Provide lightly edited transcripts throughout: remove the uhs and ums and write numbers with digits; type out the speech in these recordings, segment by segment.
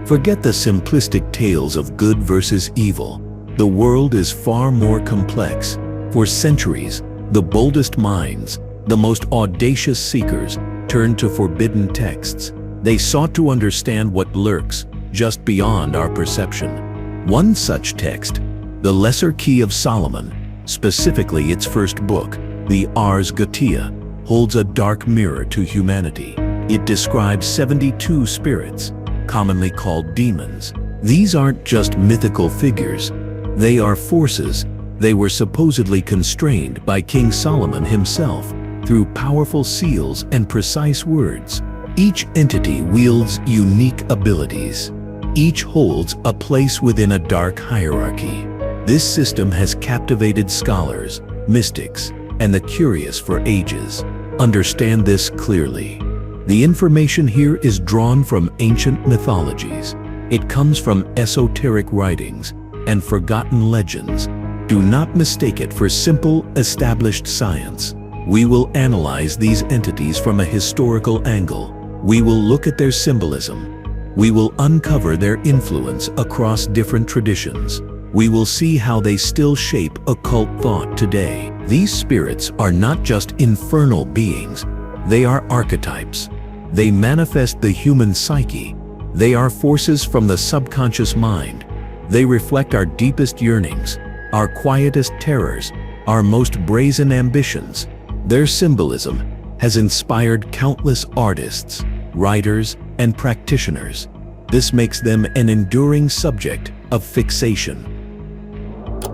Forget the simplistic tales of good versus evil. The world is far more complex. For centuries, the boldest minds, the most audacious seekers, turned to forbidden texts. They sought to understand what lurks just beyond our perception. One such text, the Lesser Key of Solomon, specifically its first book, the Ars Goetia, holds a dark mirror to humanity. It describes 72 spirits, commonly called demons. These aren't just mythical figures. They are forces. They were supposedly constrained by King Solomon himself through powerful seals and precise words. Each entity wields unique abilities. Each holds a place within a dark hierarchy. This system has captivated scholars, mystics, and the curious for ages. Understand this clearly. The information here is drawn from ancient mythologies. It comes from esoteric writings and forgotten legends. Do not mistake it for simple, established science. We will analyze these entities from a historical angle. We will look at their symbolism. We will uncover their influence across different traditions. We will see how they still shape occult thought today. These spirits are not just infernal beings. They are archetypes. They manifest the human psyche. They are forces from the subconscious mind. They reflect our deepest yearnings, our quietest terrors, our most brazen ambitions. Their symbolism has inspired countless artists, writers, and practitioners. This makes them an enduring subject of fixation.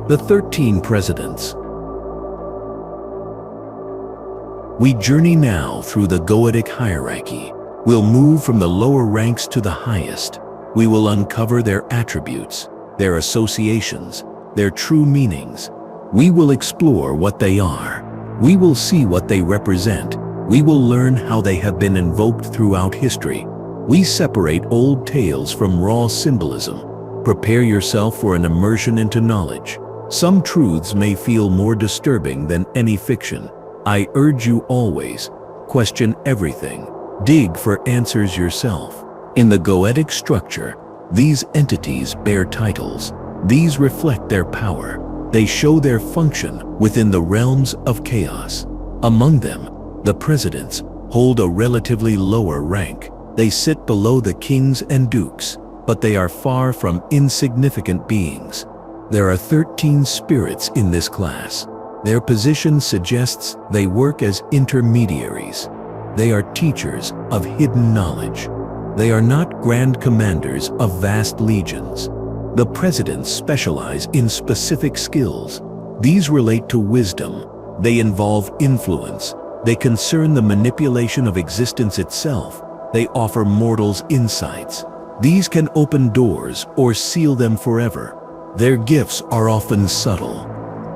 The 13 Presidents. We journey now through the Goetic hierarchy. We'll move from the lower ranks to the highest. We will uncover their attributes, their associations, their true meanings. We will explore what they are. We will see what they represent. We will learn how they have been invoked throughout history. We separate old tales from raw symbolism. Prepare yourself for an immersion into knowledge. Some truths may feel more disturbing than any fiction. I urge you always, question everything. Dig for answers yourself. In the Goetic structure, these entities bear titles. These reflect their power. They show their function within the realms of chaos. Among them, the presidents hold a relatively lower rank. They sit below the kings and dukes, but they are far from insignificant beings. There are 13 spirits in this class. Their position suggests they work as intermediaries. They are teachers of hidden knowledge. They are not grand commanders of vast legions. The presidents specialize in specific skills. These relate to wisdom. They involve influence. They concern the manipulation of existence itself. They offer mortals insights. These can open doors or seal them forever. Their gifts are often subtle.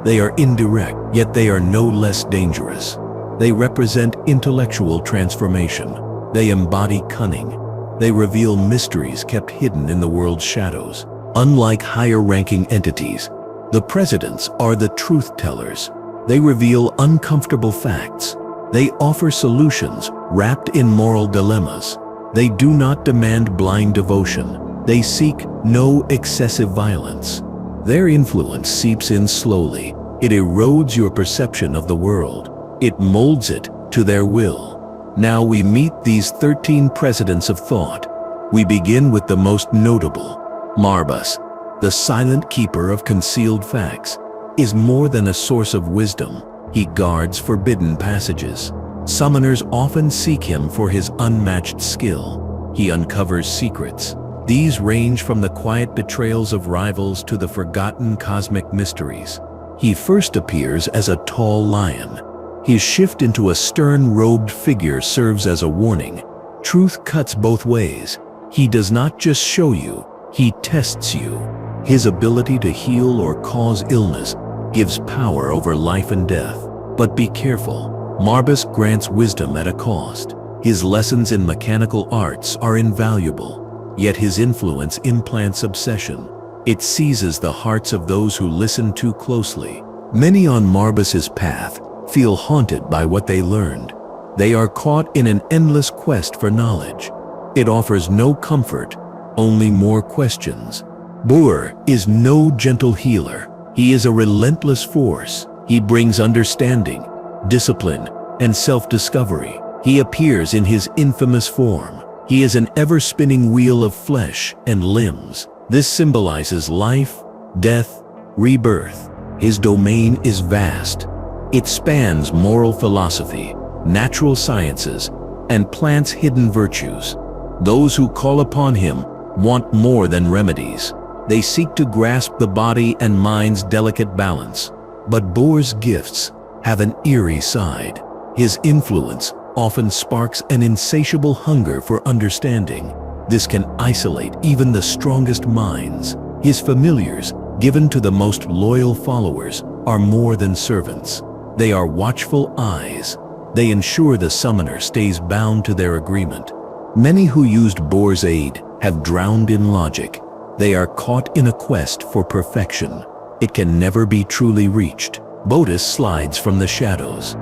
They are indirect, yet they are no less dangerous. They represent intellectual transformation. They embody cunning. They reveal mysteries kept hidden in the world's shadows. Unlike higher-ranking entities, the presidents are the truth-tellers. They reveal uncomfortable facts. They offer solutions wrapped in moral dilemmas. They do not demand blind devotion. They seek no excessive violence. Their influence seeps in slowly. It erodes your perception of the world. It molds it to their will. Now we meet these 13 presidents of thought. We begin with the most notable. Marbas, the silent keeper of concealed facts, is more than a source of wisdom. He guards forbidden passages. Summoners often seek him for his unmatched skill. He uncovers secrets. These range from the quiet betrayals of rivals to the forgotten cosmic mysteries. He first appears as a tall lion. His shift into a stern-robed figure serves as a warning. Truth cuts both ways. He does not just show you, he tests you. His ability to heal or cause illness gives power over life and death. But be careful. Marbas grants wisdom at a cost. His lessons in mechanical arts are invaluable. Yet his influence implants obsession. It seizes the hearts of those who listen too closely. Many on Marbas's path feel haunted by what they learned. They are caught in an endless quest for knowledge. It offers no comfort, only more questions. Buer is no gentle healer. He is a relentless force. He brings understanding, discipline, and self-discovery. He appears in his infamous form. He is an ever-spinning wheel of flesh and limbs. This symbolizes life, death, rebirth. His domain is vast. It spans moral philosophy, natural sciences, and plants' hidden virtues. Those who call upon him want more than remedies. They seek to grasp the body and mind's delicate balance. But Buer's gifts have an eerie side. His influence often sparks an insatiable hunger for understanding. This can isolate even the strongest minds. His familiars, given to the most loyal followers, are more than servants. They are watchful eyes. They ensure the summoner stays bound to their agreement. Many who used Buer's aid have drowned in logic. They are caught in a quest for perfection. It can never be truly reached. Botis slides from the shadows.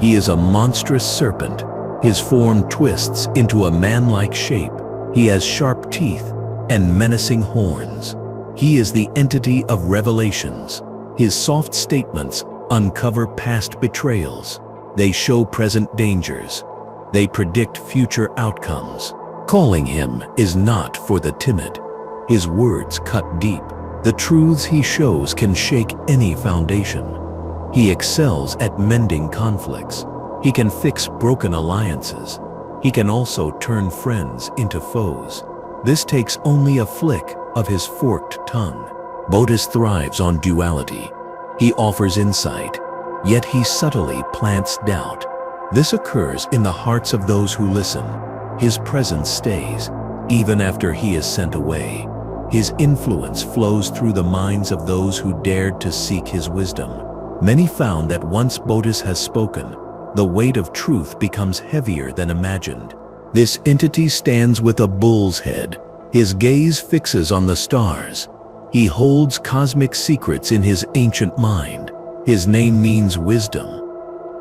He is a monstrous serpent. His form twists into a man-like shape. He has sharp teeth and menacing horns. He is the entity of revelations. His soft statements uncover past betrayals. They show present dangers. They predict future outcomes. Calling him is not for the timid. His words cut deep. The truths he shows can shake any foundation. He excels at mending conflicts. He can fix broken alliances. He can also turn friends into foes. This takes only a flick of his forked tongue. Botis thrives on duality. He offers insight, yet he subtly plants doubt. This occurs in the hearts of those who listen. His presence stays, even after he is sent away. His influence flows through the minds of those who dared to seek his wisdom. Many found that once Botis has spoken, the weight of truth becomes heavier than imagined. This entity stands with a bull's head. His gaze fixes on the stars. He holds cosmic secrets in his ancient mind. His name means wisdom.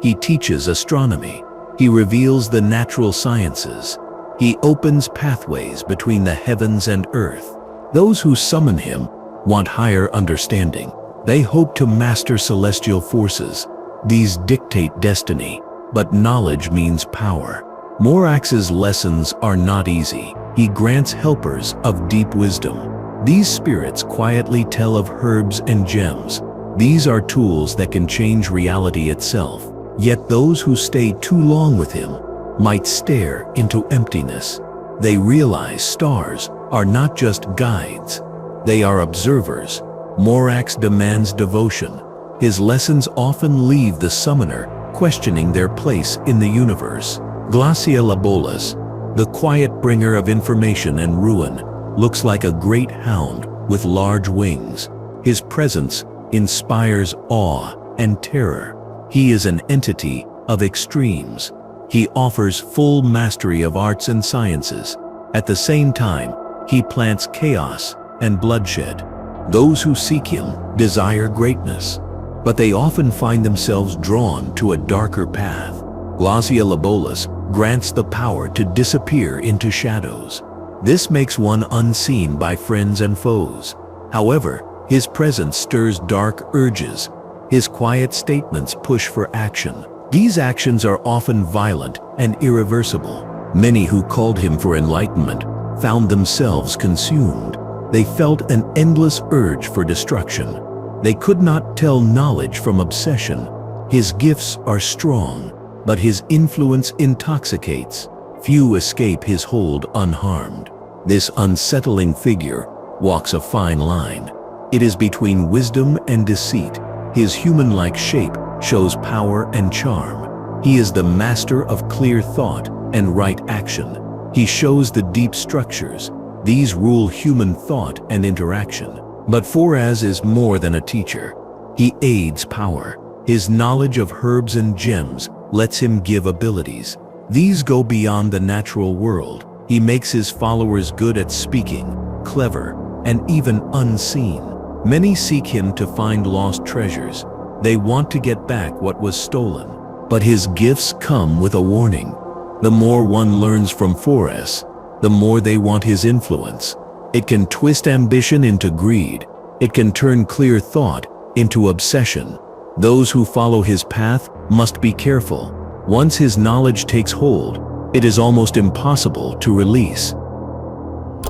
He teaches astronomy. He reveals the natural sciences. He opens pathways between the heavens and earth. Those who summon him want higher understanding. They hope to master celestial forces. These dictate destiny, but knowledge means power. Morax's lessons are not easy. He grants helpers of deep wisdom. These spirits quietly tell of herbs and gems. These are tools that can change reality itself. Yet those who stay too long with him might stare into emptiness. They realize stars are not just guides. They are observers. Morax demands devotion. His lessons often leave the summoner questioning their place in the universe. Glasya-Labolas, the quiet bringer of information and ruin, looks like a great hound with large wings. His presence inspires awe and terror. He is an entity of extremes. He offers full mastery of arts and sciences. At the same time, he plants chaos and bloodshed. Those who seek him desire greatness, but they often find themselves drawn to a darker path. Glasya-Labolas grants the power to disappear into shadows. This makes one unseen by friends and foes. However, his presence stirs dark urges. His quiet statements push for action. These actions are often violent and irreversible. Many who called him for enlightenment found themselves consumed. They felt an endless urge for destruction. They could not tell knowledge from obsession. His gifts are strong, but his influence intoxicates. Few escape his hold unharmed. This unsettling figure walks a fine line. It is between wisdom and deceit. His human-like shape shows power and charm. He is the master of clear thought and right action. He shows the deep structures. These rule human thought and interaction. But Foras is more than a teacher. He aids power. His knowledge of herbs and gems lets him give abilities. These go beyond the natural world. He makes his followers good at speaking, clever, and even unseen. Many seek him to find lost treasures. They want to get back what was stolen. But his gifts come with a warning. The more one learns from Foras, the more they want his influence. It can twist ambition into greed. It can turn clear thought into obsession. Those who follow his path must be careful. Once his knowledge takes hold, it is almost impossible to release.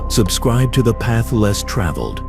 Subscribe to the path less traveled.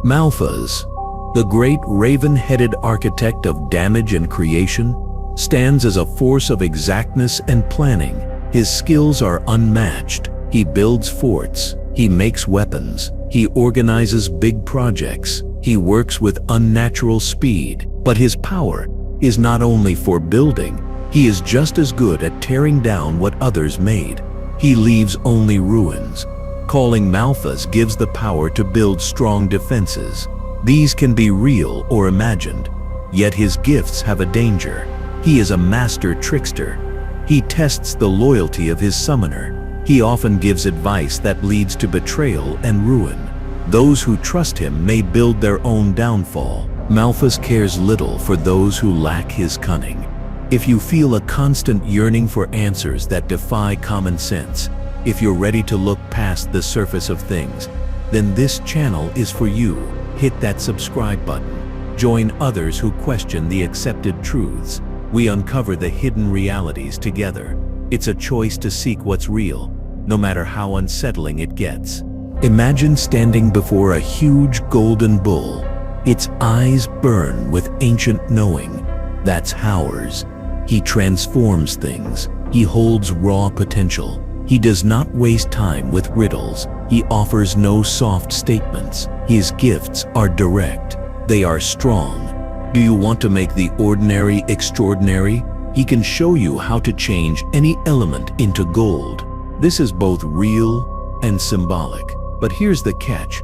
Malphas, the great raven-headed architect of damage and creation, stands as a force of exactness and planning. His skills are unmatched. He builds forts. He makes weapons. He organizes big projects. He works with unnatural speed. But his power is not only for building. He is just as good at tearing down what others made. He leaves only ruins. Calling Malphas gives the power to build strong defenses. These can be real or imagined, yet his gifts have a danger. He is a master trickster. He tests the loyalty of his summoner. He often gives advice that leads to betrayal and ruin. Those who trust him may build their own downfall. Malphas cares little for those who lack his cunning. If you feel a constant yearning for answers that defy common sense, if you're ready to look past the surface of things, then this channel is for you. Hit that subscribe button. Join others who question the accepted truths. We uncover the hidden realities together. It's a choice to seek what's real, no matter how unsettling it gets. Imagine standing before a huge golden bull. Its eyes burn with ancient knowing. That's Haures. He transforms things. He holds raw potential. He does not waste time with riddles. He offers no soft statements. His gifts are direct. They are strong. Do you want to make the ordinary extraordinary? He can show you how to change any element into gold. This is both real and symbolic. But here's the catch.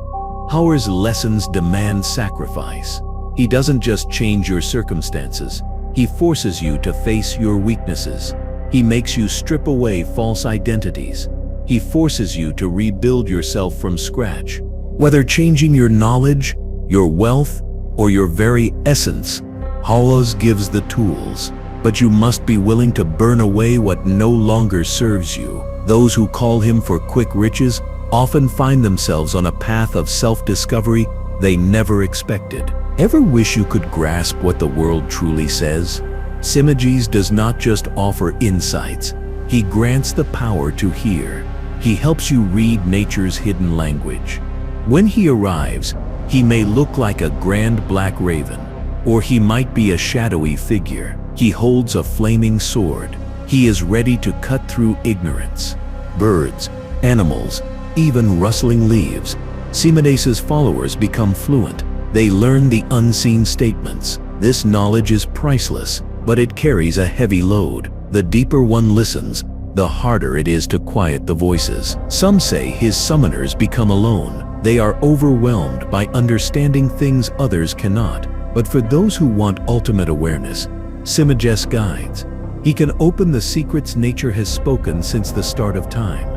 Haures' lessons demand sacrifice. He doesn't just change your circumstances. He forces you to face your weaknesses. He makes you strip away false identities. He forces you to rebuild yourself from scratch. Whether changing your knowledge, your wealth, or your very essence, Haures gives the tools. But you must be willing to burn away what no longer serves you. Those who call him for quick riches often find themselves on a path of self-discovery they never expected. Ever wish you could grasp what the world truly says? Cimejes does not just offer insights. He grants the power to hear. He helps you read nature's hidden language. When he arrives, he may look like a grand black raven, or he might be a shadowy figure. He holds a flaming sword. He is ready to cut through ignorance. Birds, animals, even rustling leaves. Cimejes' followers become fluent. They learn the unseen statements. This knowledge is priceless, but it carries a heavy load. The deeper one listens, the harder it is to quiet the voices. Some say his summoners become alone. They are overwhelmed by understanding things others cannot. But for those who want ultimate awareness, Cimejes guides. He can open the secrets nature has spoken since the start of time.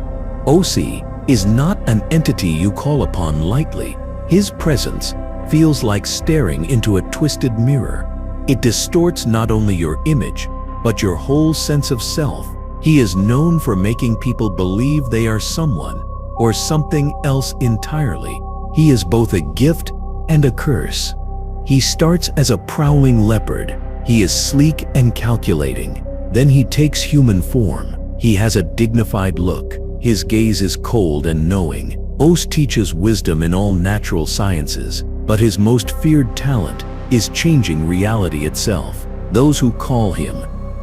Osi is not an entity you call upon lightly. His presence feels like staring into a twisted mirror. It distorts not only your image, but your whole sense of self. He is known for making people believe they are someone or something else entirely. He is both a gift and a curse. He starts as a prowling leopard. He is sleek and calculating. Then he takes human form. He has a dignified look. His gaze is cold and knowing. Os teaches wisdom in all natural sciences, but his most feared talent is changing reality itself. Those who call him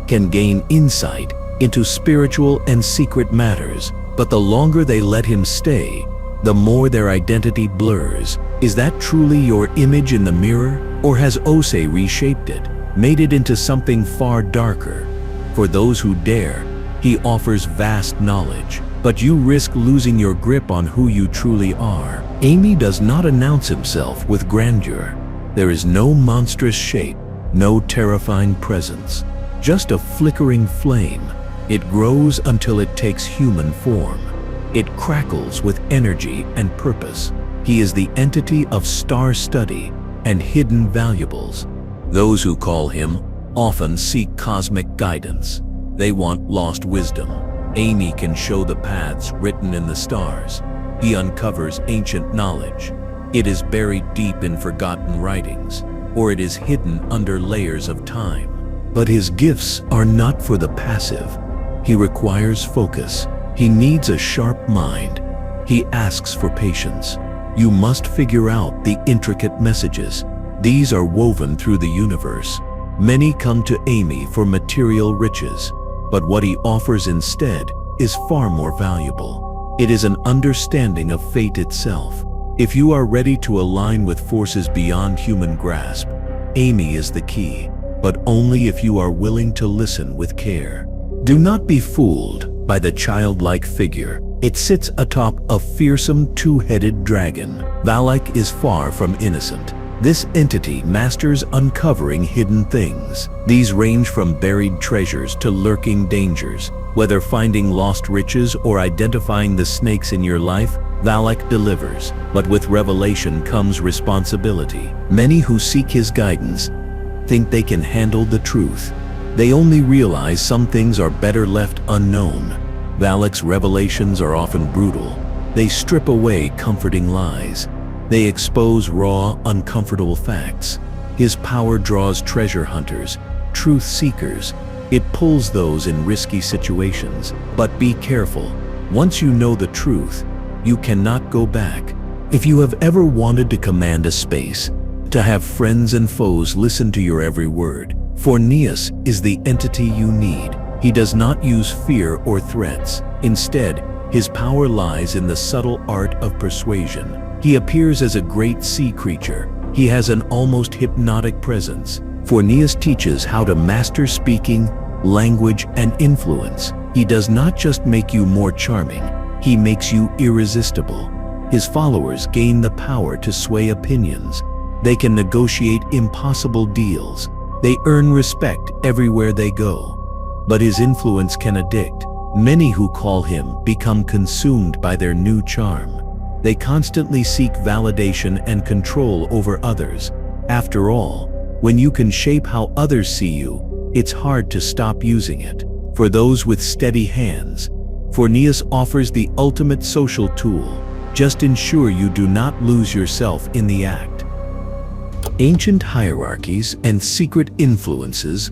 can gain insight into spiritual and secret matters, but the longer they let him stay, the more their identity blurs. Is that truly your image in the mirror, or has Ose reshaped it, made it into something far darker? For those who dare, he offers vast knowledge, but you risk losing your grip on who you truly are. Amy does not announce himself with grandeur. There is no monstrous shape, no terrifying presence, just a flickering flame. It grows until it takes human form. It crackles with energy and purpose. He is the entity of star study and hidden valuables. Those who call him often seek cosmic guidance. They want lost wisdom. Amy can show the paths written in the stars. He uncovers ancient knowledge. It is buried deep in forgotten writings, or it is hidden under layers of time. But his gifts are not for the passive. He requires focus. He needs a sharp mind. He asks for patience. You must figure out the intricate messages. These are woven through the universe. Many come to Amy for material riches, but what he offers instead is far more valuable. It is an understanding of fate itself. If you are ready to align with forces beyond human grasp, Amy is the key, but only if you are willing to listen with care. Do not be fooled by the childlike figure. It sits atop a fearsome two-headed dragon. Valac is far from innocent. This entity masters uncovering hidden things. These range from buried treasures to lurking dangers. Whether finding lost riches or identifying the snakes in your life, Valac delivers. But with revelation comes responsibility. Many who seek his guidance think they can handle the truth. They only realize some things are better left unknown. Valac's revelations are often brutal. They strip away comforting lies. They expose raw, uncomfortable facts. His power draws treasure hunters, truth seekers. It pulls those in risky situations. But be careful. Once you know the truth, you cannot go back. If you have ever wanted to command a space, to have friends and foes listen to your every word, Forneus is the entity you need. He does not use fear or threats. Instead, his power lies in the subtle art of persuasion. He appears as a great sea creature. He has an almost hypnotic presence. Forneus teaches how to master speaking, language, and influence. He does not just make you more charming, he makes you irresistible. His followers gain the power to sway opinions. They can negotiate impossible deals. They earn respect everywhere they go. But his influence can addict. Many who call him become consumed by their new charm. They constantly seek validation and control over others. After all, when you can shape how others see you, it's hard to stop using it. For those with steady hands, Forneus offers the ultimate social tool. Just ensure you do not lose yourself in the act. Ancient hierarchies and secret influences.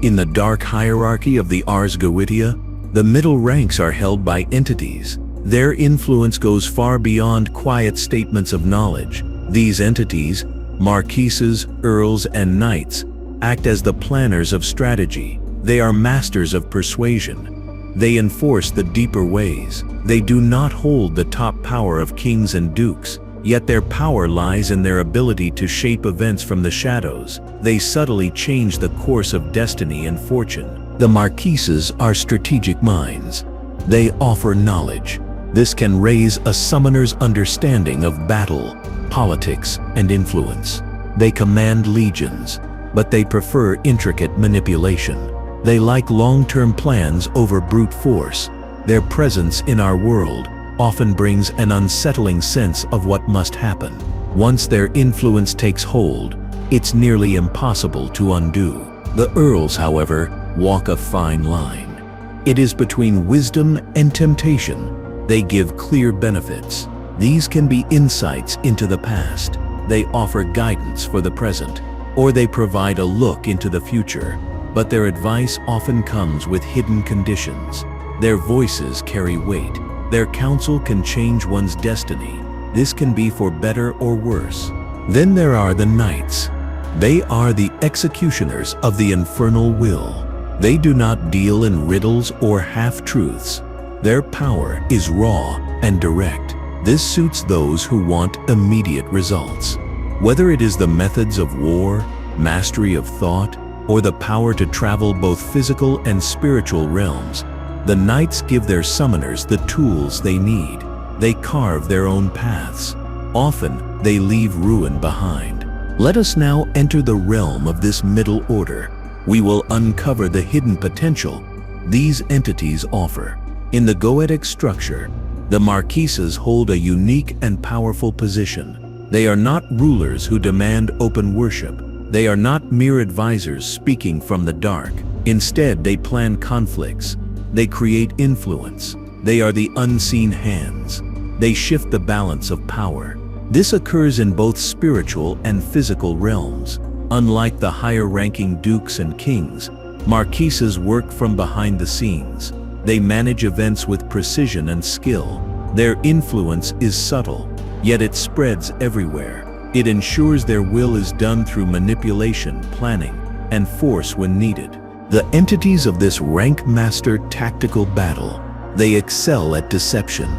In the dark hierarchy of the Ars Goetia, the middle ranks are held by entities. Their influence goes far beyond quiet statements of knowledge. These entities, marquises, earls, and knights, act as the planners of strategy. They are masters of persuasion. They enforce the deeper ways. They do not hold the top power of kings and dukes, yet their power lies in their ability to shape events from the shadows. They subtly change the course of destiny and fortune. The marquises are strategic minds. They offer knowledge. This can raise a summoner's understanding of battle, politics, and influence. They command legions, but they prefer intricate manipulation. They like long-term plans over brute force. Their presence in our world often brings an unsettling sense of what must happen. Once their influence takes hold, it's nearly impossible to undo. The earls, however, walk a fine line. It is between wisdom and temptation. They give clear benefits. These can be insights into the past. They offer guidance for the present, or they provide a look into the future. But their advice often comes with hidden conditions. Their voices carry weight. Their counsel can change one's destiny. This can be for better or worse. Then there are the knights. They are the executioners of the infernal will. They do not deal in riddles or half-truths. Their power is raw and direct. This suits those who want immediate results. Whether it is the methods of war, mastery of thought, or the power to travel both physical and spiritual realms, the knights give their summoners the tools they need. They carve their own paths. Often, they leave ruin behind. Let us now enter the realm of this middle order. We will uncover the hidden potential these entities offer. In the Goetic structure, the marquises hold a unique and powerful position. They are not rulers who demand open worship. They are not mere advisors speaking from the dark. Instead, they plan conflicts. They create influence. They are the unseen hands. They shift the balance of power. This occurs in both spiritual and physical realms. Unlike the higher-ranking dukes and kings, Marquises work from behind the scenes. They manage events with precision and skill. Their influence is subtle, yet it spreads everywhere. It ensures their will is done through manipulation, planning, and force when needed. The entities of this rank master tactical battle, they excel at deception.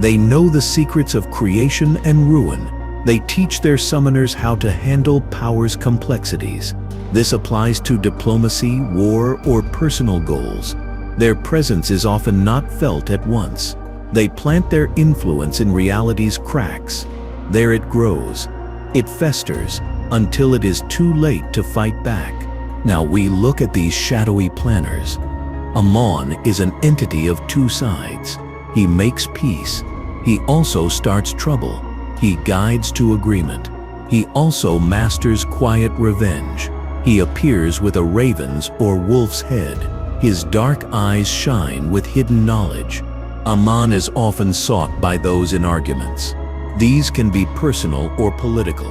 They know the secrets of creation and ruin. They teach their summoners how to handle power's complexities. This applies to diplomacy, war, or personal goals. Their presence is often not felt at once. They plant their influence in reality's cracks. There it grows. It festers until it is too late to fight back. Now we look at these shadowy planners. Amon is an entity of two sides. He makes peace. He also starts trouble. He guides to agreement. He also masters quiet revenge. He appears with a raven's or wolf's head. His dark eyes shine with hidden knowledge. Amon is often sought by those in arguments. These can be personal or political.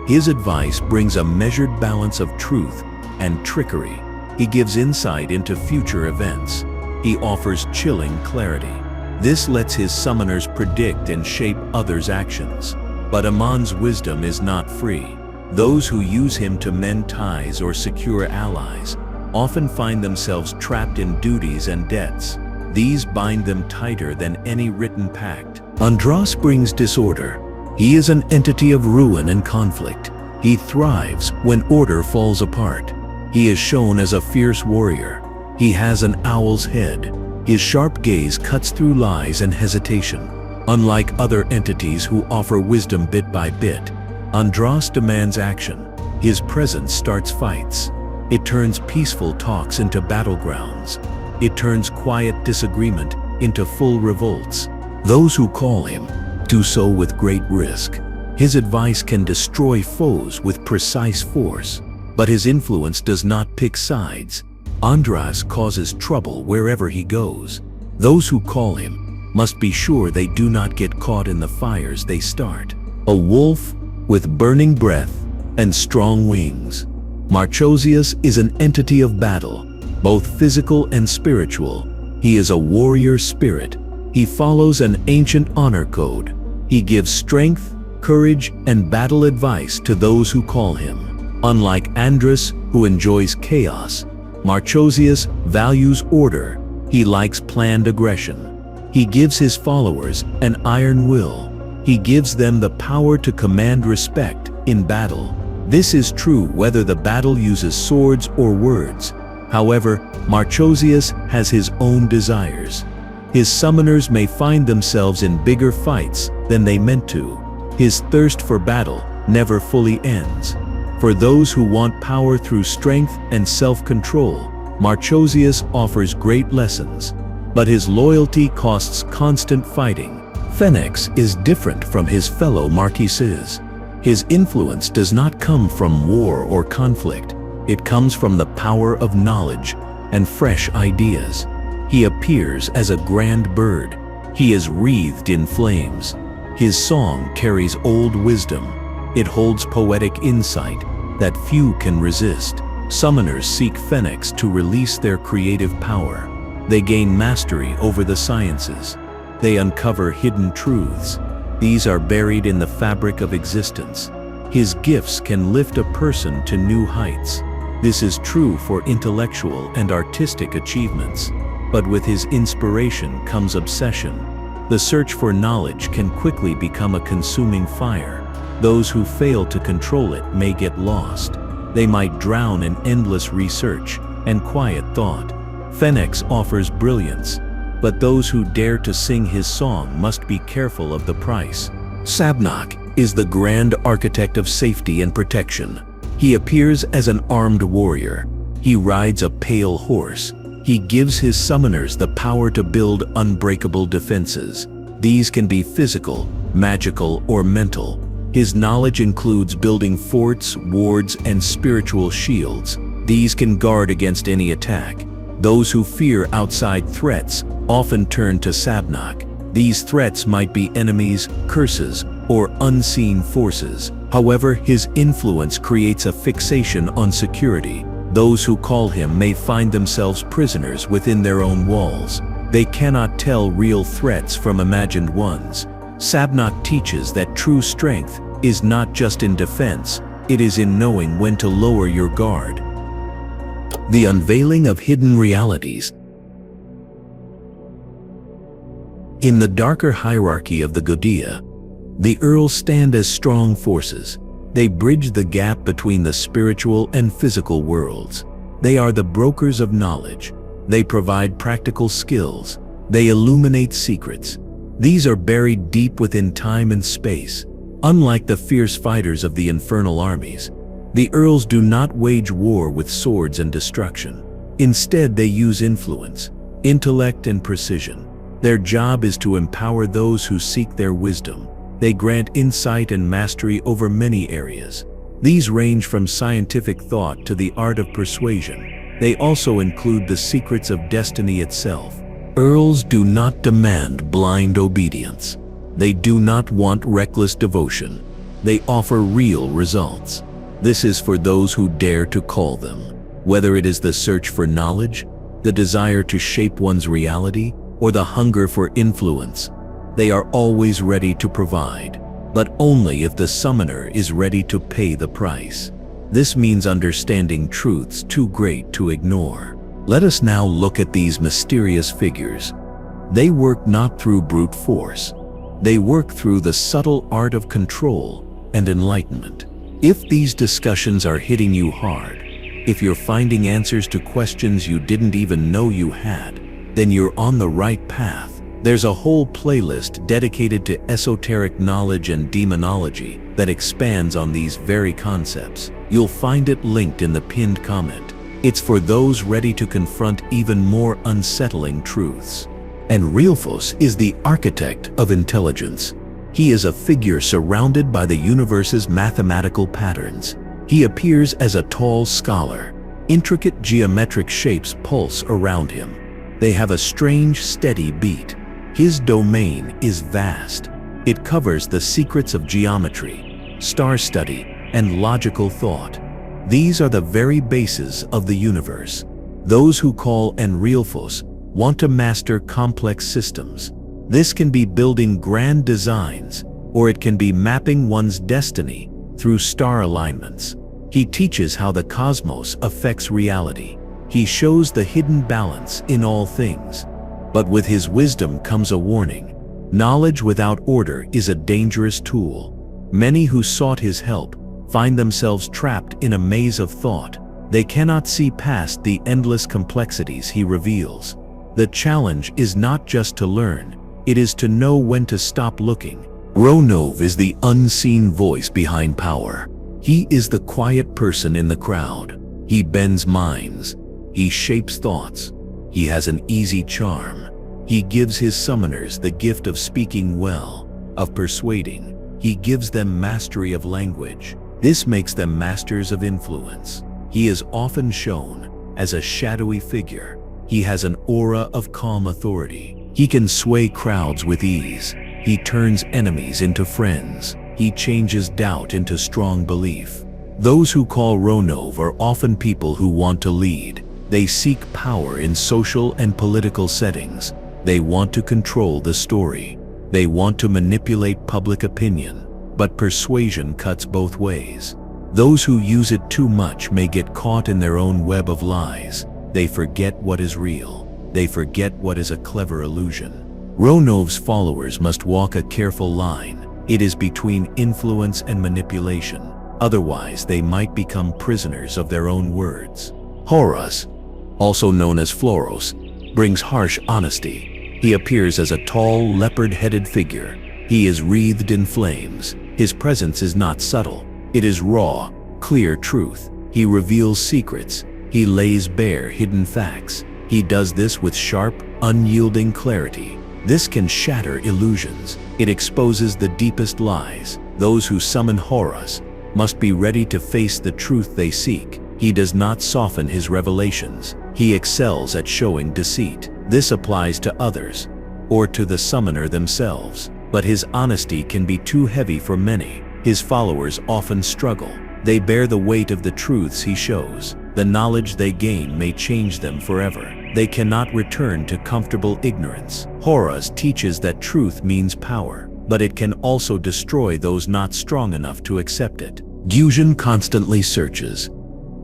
His advice brings a measured balance of truth and trickery. He gives insight into future events. He offers chilling clarity. This lets his summoners predict and shape others' actions. But Amon's wisdom is not free. Those who use him to mend ties or secure allies often find themselves trapped in duties and debts. These bind them tighter than any written pact. Andras brings disorder. He is an entity of ruin and conflict. He thrives when order falls apart. He is shown as a fierce warrior. He has an owl's head. His sharp gaze cuts through lies and hesitation. Unlike other entities who offer wisdom bit by bit, Andras demands action. His presence starts fights. It turns peaceful talks into battlegrounds. It turns quiet disagreement into full revolts. Those who call him do so with great risk. His advice can destroy foes with precise force, but his influence does not pick sides. Andras causes trouble wherever he goes. Those who call him must be sure they do not get caught in the fires they start. A wolf with burning breath and strong wings. Marchosias is an entity of battle, both physical and spiritual. He is a warrior spirit. He follows an ancient honor code. He gives strength, courage, and battle advice to those who call him. Unlike Andras, who enjoys chaos, Marchosias values order. He likes planned aggression. He gives his followers an iron will. He gives them the power to command respect in battle. This is true whether the battle uses swords or words. However, Marchosias has his own desires. His summoners may find themselves in bigger fights than they meant to. His thirst for battle never fully ends. For those who want power through strength and self-control, Marchosias offers great lessons, but his loyalty costs constant fighting. Forneus is different from his fellow Marquises. His influence does not come from war or conflict. It comes from the power of knowledge and fresh ideas. He appears as a grand bird. He is wreathed in flames. His song carries old wisdom. It holds poetic insight that few can resist. Summoners seek Forneus to release their creative power. They gain mastery over the sciences. They uncover hidden truths. These are buried in the fabric of existence. His gifts can lift a person to new heights. This is true for intellectual and artistic achievements. But with his inspiration comes obsession. The search for knowledge can quickly become a consuming fire. Those who fail to control it may get lost. They might drown in endless research and quiet thought. Forneus offers brilliance, but those who dare to sing his song must be careful of the price. Sabnak is the grand architect of safety and protection. He appears as an armed warrior. He rides a pale horse. He gives his summoners the power to build unbreakable defenses. These can be physical, magical, or mental. His knowledge includes building forts, wards, and spiritual shields. These can guard against any attack. Those who fear outside threats often turn to Sabnak. These threats might be enemies, curses, or unseen forces. However, his influence creates a fixation on security. Those who call him may find themselves prisoners within their own walls. They cannot tell real threats from imagined ones. Sabnak teaches that true strength is not just in defense, it is in knowing when to lower your guard. The unveiling of hidden realities. In the darker hierarchy of the Goetia, the Earls stand as strong forces. They bridge the gap between the spiritual and physical worlds. They are the brokers of knowledge. They provide practical skills. They illuminate secrets. These are buried deep within time and space. Unlike the fierce fighters of the infernal armies, the Earls do not wage war with swords and destruction. Instead, they use influence, intellect, and precision. Their job is to empower those who seek their wisdom. They grant insight and mastery over many areas. These range from scientific thought to the art of persuasion. They also include the secrets of destiny itself. Earls do not demand blind obedience. They do not want reckless devotion. They offer real results. This is for those who dare to call them. Whether it is the search for knowledge, the desire to shape one's reality, or the hunger for influence, they are always ready to provide, but only if the summoner is ready to pay the price. This means understanding truths too great to ignore. Let us now look at these mysterious figures. They work not through brute force. They work through the subtle art of control and enlightenment. If these discussions are hitting you hard, if you're finding answers to questions you didn't even know you had, then you're on the right path. There's a whole playlist dedicated to esoteric knowledge and demonology that expands on these very concepts. You'll find it linked in the pinned comment. It's for those ready to confront even more unsettling truths. And Realphos is the architect of intelligence. He is a figure surrounded by the universe's mathematical patterns. He appears as a tall scholar. Intricate geometric shapes pulse around him. They have a strange, steady beat. His domain is vast. It covers the secrets of geometry, star study, and logical thought. These are the very bases of the universe. Those who call Realphos want to master complex systems. This can be building grand designs, or it can be mapping one's destiny through star alignments. He teaches how the cosmos affects reality. He shows the hidden balance in all things. But with his wisdom comes a warning. Knowledge without order is a dangerous tool. Many who sought his help find themselves trapped in a maze of thought. They cannot see past the endless complexities he reveals. The challenge is not just to learn, it is to know when to stop looking. Ronov is the unseen voice behind power. He is the quiet person in the crowd. He bends minds. He shapes thoughts. He has an easy charm. He gives his summoners the gift of speaking well, of persuading. He gives them mastery of language. This makes them masters of influence. He is often shown as a shadowy figure. He has an aura of calm authority. He can sway crowds with ease. He turns enemies into friends. He changes doubt into strong belief. Those who call Ronov are often people who want to lead. They seek power in social and political settings. They want to control the story. They want to manipulate public opinion. But persuasion cuts both ways. Those who use it too much may get caught in their own web of lies. They forget what is real. They forget what is a clever illusion. Ronov's followers must walk a careful line. It is between influence and manipulation. Otherwise, they might become prisoners of their own words. Haures, also known as Floros, brings harsh honesty. He appears as a tall, leopard-headed figure. He is wreathed in flames. His presence is not subtle. It is raw, clear truth. He reveals secrets. He lays bare hidden facts. He does this with sharp, unyielding clarity. This can shatter illusions. It exposes the deepest lies. Those who summon Haures must be ready to face the truth they seek. He does not soften his revelations. He excels at showing deceit. This applies to others, or to the summoner themselves. But his honesty can be too heavy for many. His followers often struggle. They bear the weight of the truths he shows. The knowledge they gain may change them forever. They cannot return to comfortable ignorance. Haures teaches that truth means power, but it can also destroy those not strong enough to accept it. Geusian constantly searches.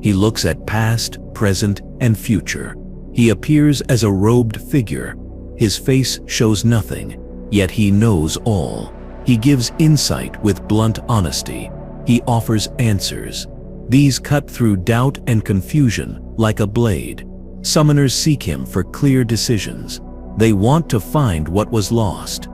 He looks at past, present, and future. He appears as a robed figure. His face shows nothing, yet he knows all. He gives insight with blunt honesty. He offers answers. These cut through doubt and confusion like a blade. Summoners seek him for clear decisions. They want to find what was lost.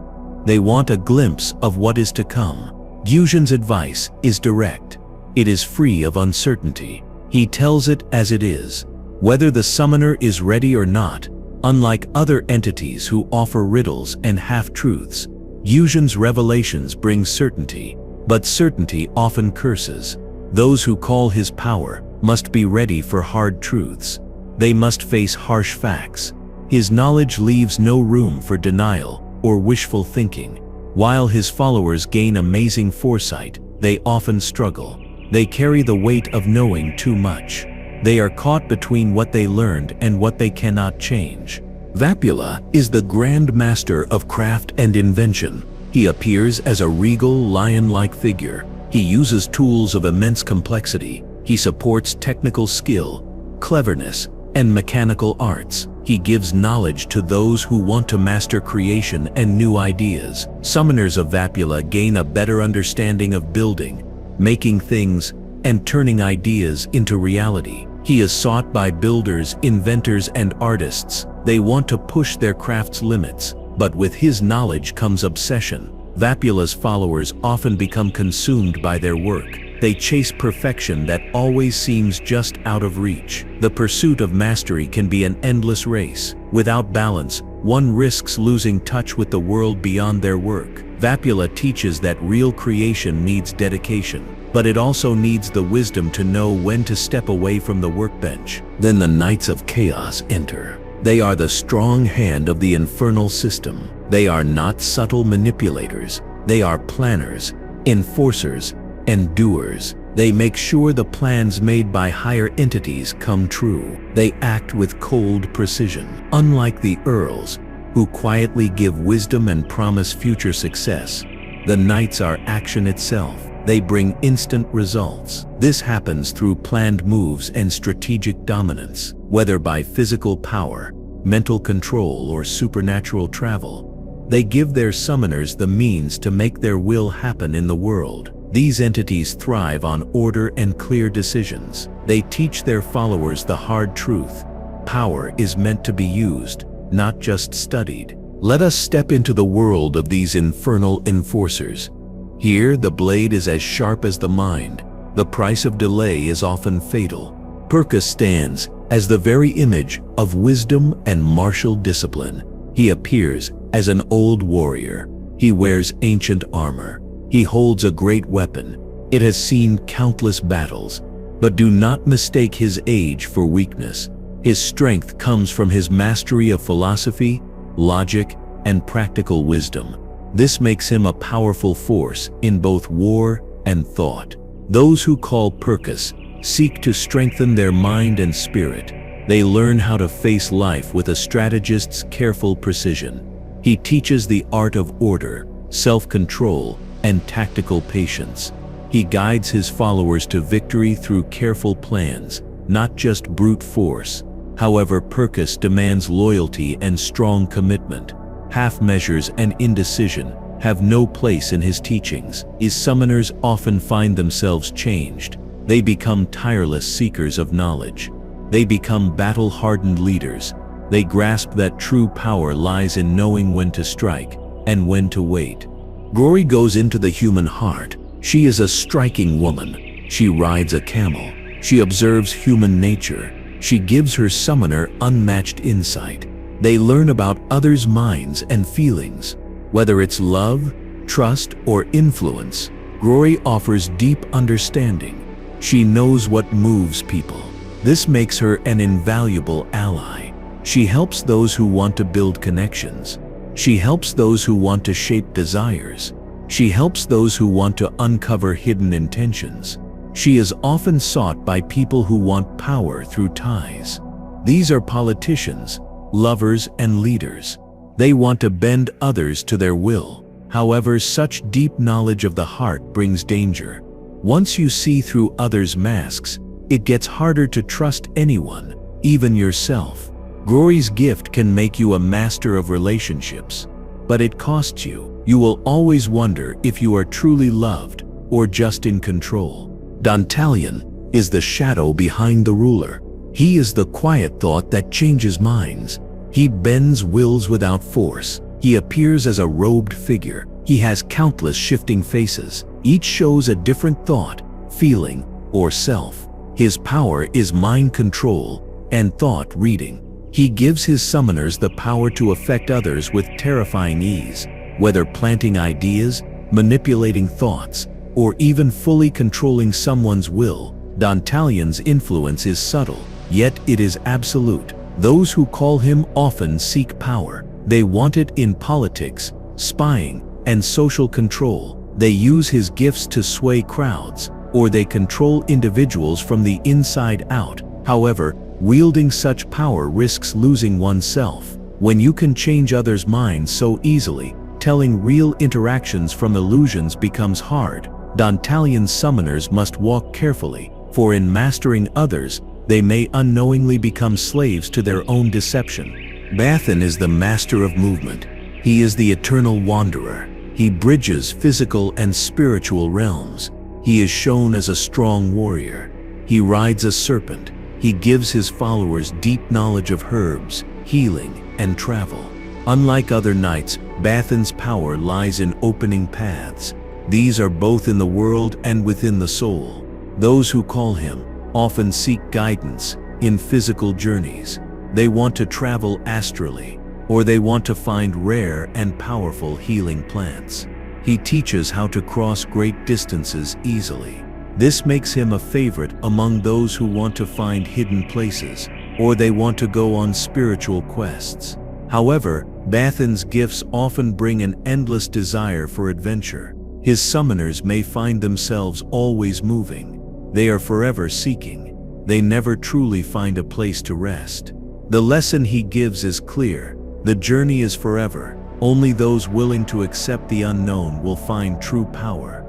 They want a glimpse of what is to come. Geusian's advice is direct. It is free of uncertainty. He tells it as it is, whether the summoner is ready or not. Unlike other entities who offer riddles and half-truths, Geusian's revelations bring certainty, but certainty often curses. Those who call his power must be ready for hard truths. They must face harsh facts. His knowledge leaves no room for denial or wishful thinking. While his followers gain amazing foresight, they often struggle. They carry the weight of knowing too much. They are caught between what they learned and what they cannot change. Vapula is the grand master of craft and invention. He appears as a regal, lion-like figure. He uses tools of immense complexity. He supports technical skill, cleverness, and mechanical arts. He gives knowledge to those who want to master creation and new ideas. Summoners of Vapula gain a better understanding of building, making things, and turning ideas into reality. He is sought by builders, inventors, and artists. They want to push their craft's limits, but with his knowledge comes obsession. Vapula's followers often become consumed by their work. They chase perfection that always seems just out of reach. The pursuit of mastery can be an endless race. Without balance, one risks losing touch with the world beyond their work. Vapula teaches that real creation needs dedication, but it also needs the wisdom to know when to step away from the workbench. Then the Knights of Chaos enter. They are the strong hand of the infernal system. They are not subtle manipulators. They are planners, enforcers, and doers. They make sure the plans made by higher entities come true. They act with cold precision. Unlike the earls, who quietly give wisdom and promise future success, the knights are action itself. They bring instant results. This happens through planned moves and strategic dominance. Whether by physical power, mental control, or supernatural travel, they give their summoners the means to make their will happen in the world. These entities thrive on order and clear decisions. They teach their followers the hard truth. Power is meant to be used, not just studied. Let us step into the world of these infernal enforcers. Here, the blade is as sharp as the mind. The price of delay is often fatal. Purkis stands as the very image of wisdom and martial discipline. He appears as an old warrior. He wears ancient armor. He holds a great weapon. It has seen countless battles. But do not mistake his age for weakness. His strength comes from his mastery of philosophy, logic, and practical wisdom. This makes him a powerful force in both war and thought. Those who call Purkis seek to strengthen their mind and spirit. They learn how to face life with a strategist's careful precision. He teaches the art of order, self-control, and tactical patience. He guides his followers to victory through careful plans, not just brute force. However, Purkis demands loyalty and strong commitment. Half measures and indecision have no place in his teachings. His summoners often find themselves changed. They become tireless seekers of knowledge. They become battle-hardened leaders. They grasp that true power lies in knowing when to strike and when to wait. Glory goes into the human heart. She is a striking woman. She rides a camel. She observes human nature. She gives her summoner unmatched insight. They learn about others' minds and feelings. Whether it's love, trust, or influence, Glory offers deep understanding. She knows what moves people. This makes her an invaluable ally. She helps those who want to build connections. She helps those who want to shape desires. She helps those who want to uncover hidden intentions. She is often sought by people who want power through ties. These are politicians, lovers, and leaders. They want to bend others to their will. However, such deep knowledge of the heart brings danger. Once you see through others' masks, it gets harder to trust anyone, even yourself. Glory's gift can make you a master of relationships, but it costs you. You will always wonder if you are truly loved or just in control. Dantalion is the shadow behind the ruler. He is the quiet thought that changes minds. He bends wills without force. He appears as a robed figure. He has countless shifting faces. Each shows a different thought, feeling, or self. His power is mind control and thought reading. He gives his summoners the power to affect others with terrifying ease, whether planting ideas, manipulating thoughts, or even fully controlling someone's will. Dantalion's influence is subtle, yet it is absolute. Those who call him often seek power. They want it in politics, spying, and social control. They use his gifts to sway crowds, or they control individuals from the inside out. However, wielding such power risks losing oneself. When you can change others' minds so easily, telling real interactions from illusions becomes hard. Dantalion's summoners must walk carefully, for in mastering others, they may unknowingly become slaves to their own deception. Bathan is the master of movement. He is the eternal wanderer. He bridges physical and spiritual realms. He is shown as a strong warrior. He rides a serpent. He gives his followers deep knowledge of herbs, healing, and travel. Unlike other knights, Bathan's power lies in opening paths. These are both in the world and within the soul. Those who call him often seek guidance in physical journeys. They want to travel astrally, or they want to find rare and powerful healing plants. He teaches how to cross great distances easily. This makes him a favorite among those who want to find hidden places, or they want to go on spiritual quests. However, Bathan's gifts often bring an endless desire for adventure. His summoners may find themselves always moving. They are forever seeking. They never truly find a place to rest. The lesson he gives is clear. The journey is forever. Only those willing to accept the unknown will find true power.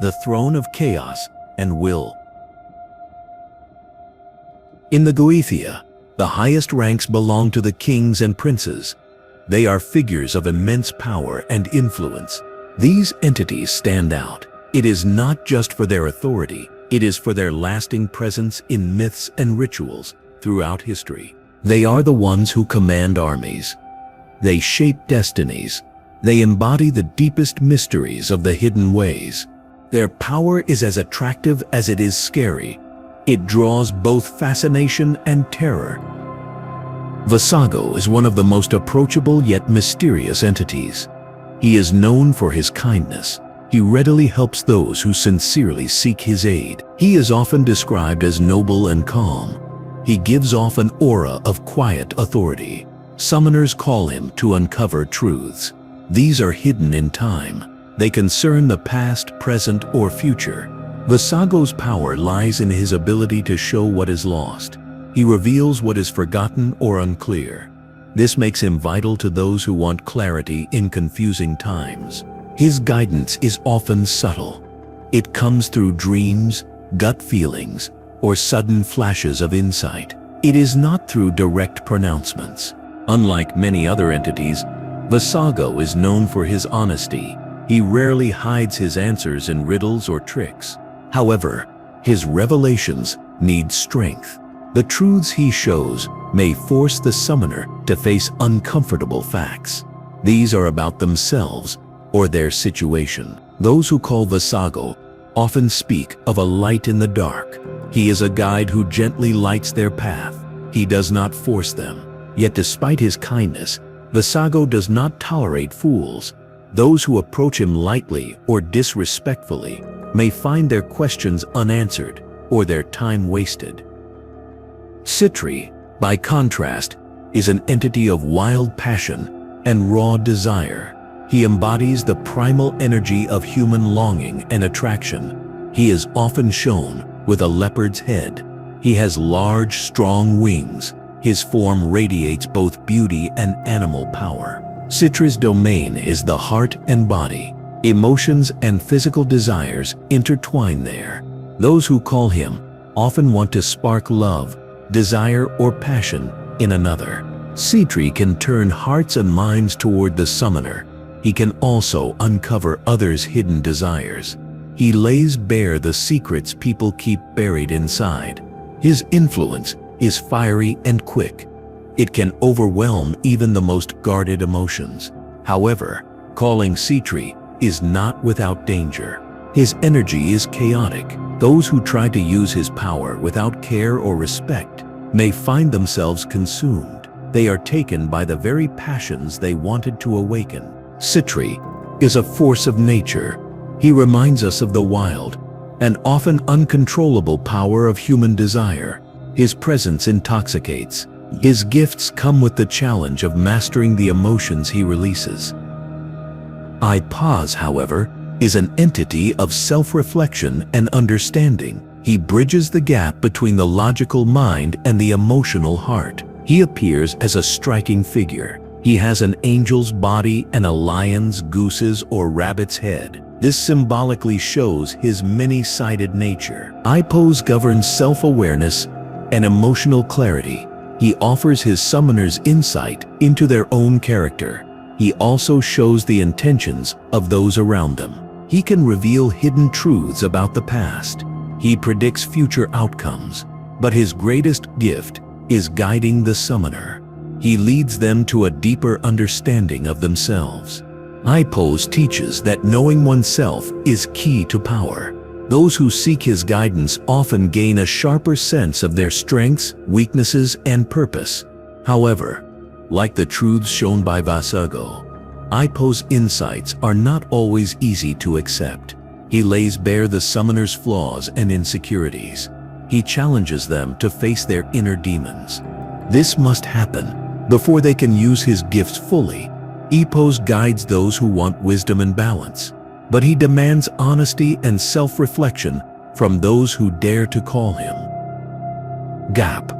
The throne of chaos and will. In the Goetia, the highest ranks belong to the kings and princes. They are figures of immense power and influence. These entities stand out. It is not just for their authority, it is for their lasting presence in myths and rituals throughout history. They are the ones who command armies. They shape destinies. They embody the deepest mysteries of the hidden ways. Their power is as attractive as it is scary. It draws both fascination and terror. Vasago is one of the most approachable yet mysterious entities. He is known for his kindness. He readily helps those who sincerely seek his aid. He is often described as noble and calm. He gives off an aura of quiet authority. Summoners call him to uncover truths. These are hidden in time. They concern the past, present, or future. Vasago's power lies in his ability to show what is lost. He reveals what is forgotten or unclear. This makes him vital to those who want clarity in confusing times. His guidance is often subtle. It comes through dreams, gut feelings, or sudden flashes of insight. It is not through direct pronouncements. Unlike many other entities, Vasago is known for his honesty. He rarely hides his answers in riddles or tricks. However, his revelations need strength. The truths he shows may force the summoner to face uncomfortable facts. These are about themselves or their situation. Those who call Vasago often speak of a light in the dark. He is a guide who gently lights their path. He does not force them. Yet despite his kindness, Vasago does not tolerate fools. Those who approach him lightly or disrespectfully may find their questions unanswered or their time wasted. Sitri, by contrast, is an entity of wild passion and raw desire. He embodies the primal energy of human longing and attraction. He is often shown with a leopard's head. He has large, strong wings. His form radiates both beauty and animal power. Sitri's domain is the heart and body. Emotions and physical desires intertwine there. Those who call him often want to spark love, desire, or passion in another. Sitri can turn hearts and minds toward the summoner. He can also uncover others' hidden desires. He lays bare the secrets people keep buried inside. His influence is fiery and quick. It can overwhelm even the most guarded emotions. However, calling Sitri is not without danger. His energy is chaotic. Those who try to use his power without care or respect may find themselves consumed. They are taken by the very passions they wanted to awaken. Sitri is a force of nature. He reminds us of the wild and often uncontrollable power of human desire. His presence intoxicates. His gifts come with the challenge of mastering the emotions he releases. Pause, however, is an entity of self-reflection and understanding. He bridges the gap between the logical mind and the emotional heart. He appears as a striking figure. He has an angel's body and a lion's, goose's, or rabbit's head. This symbolically shows his many-sided nature. Pause governs self-awareness and emotional clarity. He offers his summoners insight into their own character. He also shows the intentions of those around them. He can reveal hidden truths about the past. He predicts future outcomes, but his greatest gift is guiding the summoner. He leads them to a deeper understanding of themselves. Pause teaches that knowing oneself is key to power. Those who seek his guidance often gain a sharper sense of their strengths, weaknesses, and purpose. However, like the truths shown by Vasago, Pause insights are not always easy to accept. He lays bare the summoner's flaws and insecurities. He challenges them to face their inner demons. This must happen before they can use his gifts fully. Pause guides those who want wisdom and balance, but he demands honesty and self-reflection from those who dare to call him. Gap,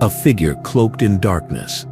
a figure cloaked in darkness,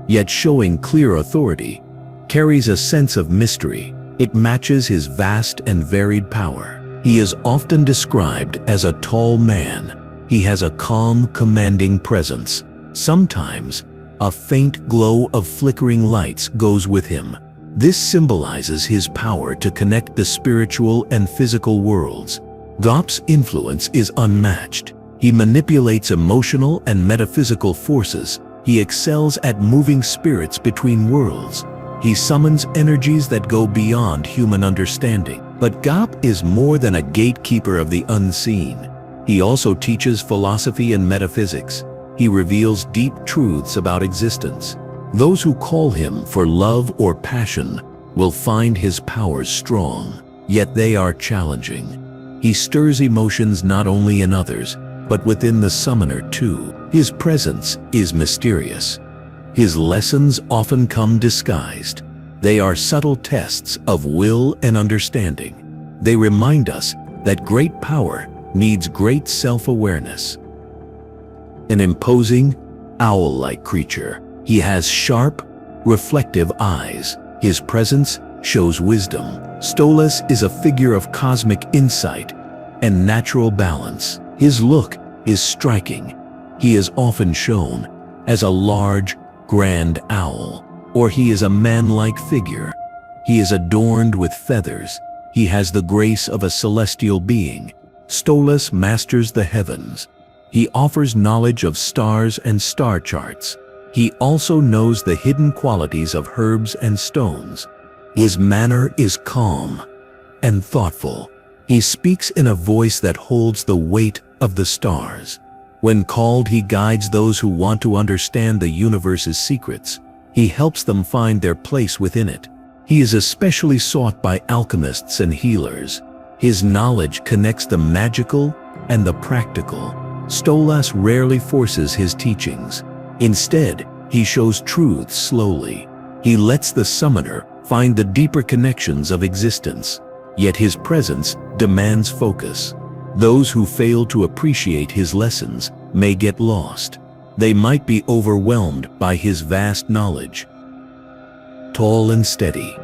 yet showing clear authority, carries a sense of mystery. It matches his vast and varied power. He is often described as a tall man. He has a calm, commanding presence. Sometimes, a faint glow of flickering lights goes with him. This symbolizes his power to connect the spiritual and physical worlds. Gap's influence is unmatched. He manipulates emotional and metaphysical forces. He excels at moving spirits between worlds. He summons energies that go beyond human understanding. But Gap is more than a gatekeeper of the unseen. He also teaches philosophy and metaphysics. He reveals deep truths about existence. Those who call him for love or passion will find his powers strong, yet they are challenging. He stirs emotions not only in others, but within the summoner too. His presence is mysterious. His lessons often come disguised. They are subtle tests of will and understanding. They remind us that great power needs great self-awareness. An imposing, owl-like creature. He has sharp, reflective eyes. His presence shows wisdom. Stolas is a figure of cosmic insight and natural balance. His look is striking. He is often shown as a large, grand owl, or he is a man-like figure. He is adorned with feathers. He has the grace of a celestial being. Stolas masters the heavens. He offers knowledge of stars and star charts. He also knows the hidden qualities of herbs and stones. His manner is calm and thoughtful. He speaks in a voice that holds the weight of the stars. When called, he guides those who want to understand the universe's secrets. He helps them find their place within it. He is especially sought by alchemists and healers. His knowledge connects the magical and the practical. Stolas rarely forces his teachings. Instead, he shows truths slowly. He lets the summoner find the deeper connections of existence, yet his presence demands focus. Those who fail to appreciate his lessons may get lost. They might be overwhelmed by his vast knowledge. Tall and steady,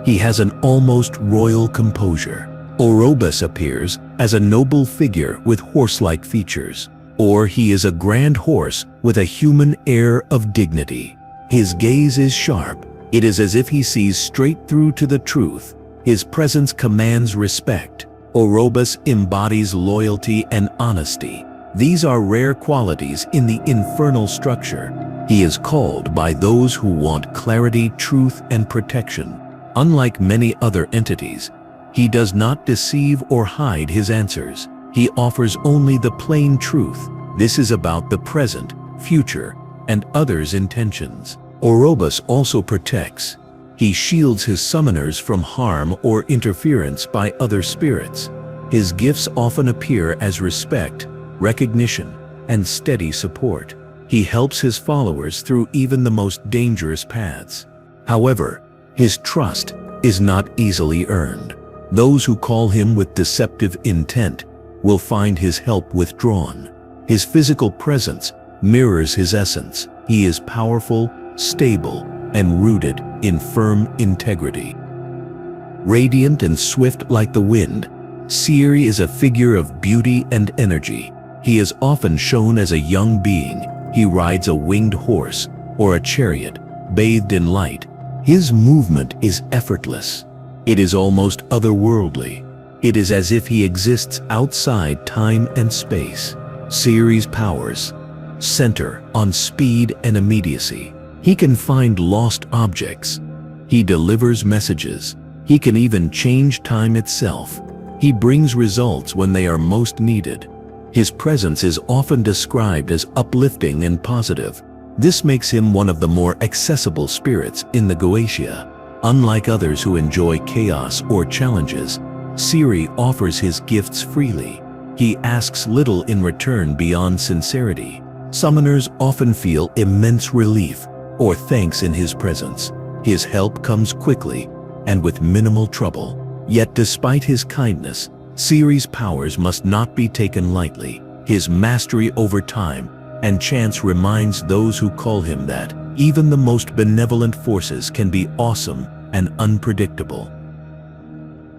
he has an almost royal composure. Marbas appears as a noble figure with horse-like features, or he is a grand horse with a human air of dignity. His gaze is sharp. It is as if he sees straight through to the truth. His presence commands respect. Marbas embodies loyalty and honesty. These are rare qualities in the infernal structure. He is called by those who want clarity, truth, and protection. Unlike many other entities, he does not deceive or hide his answers. He offers only the plain truth. This is about the present, future, and others' intentions. Marbas also protects. He shields his summoners from harm or interference by other spirits. His gifts often appear as respect, recognition, and steady support. He helps his followers through even the most dangerous paths. However, his trust is not easily earned. Those who call him with deceptive intent will find his help withdrawn. His physical presence mirrors his essence. He is powerful, stable, and rooted in firm integrity. Radiant and swift like the wind, Cimejes is a figure of beauty and energy. He is often shown as a young being. He rides a winged horse or a chariot, bathed in light. His movement is effortless. It is almost otherworldly. It is as if he exists outside time and space. Cimejes' powers center on speed and immediacy. He can find lost objects. He delivers messages. He can even change time itself. He brings results when they are most needed. His presence is often described as uplifting and positive. This makes him one of the more accessible spirits in the Goetia. Unlike others who enjoy chaos or challenges, Cimejes offers his gifts freely. He asks little in return beyond sincerity. Summoners often feel immense relief or thanks in his presence. His help comes quickly and with minimal trouble. Yet despite his kindness, Cimejes' powers must not be taken lightly. His mastery over time and chance reminds those who call him that even the most benevolent forces can be awesome and unpredictable.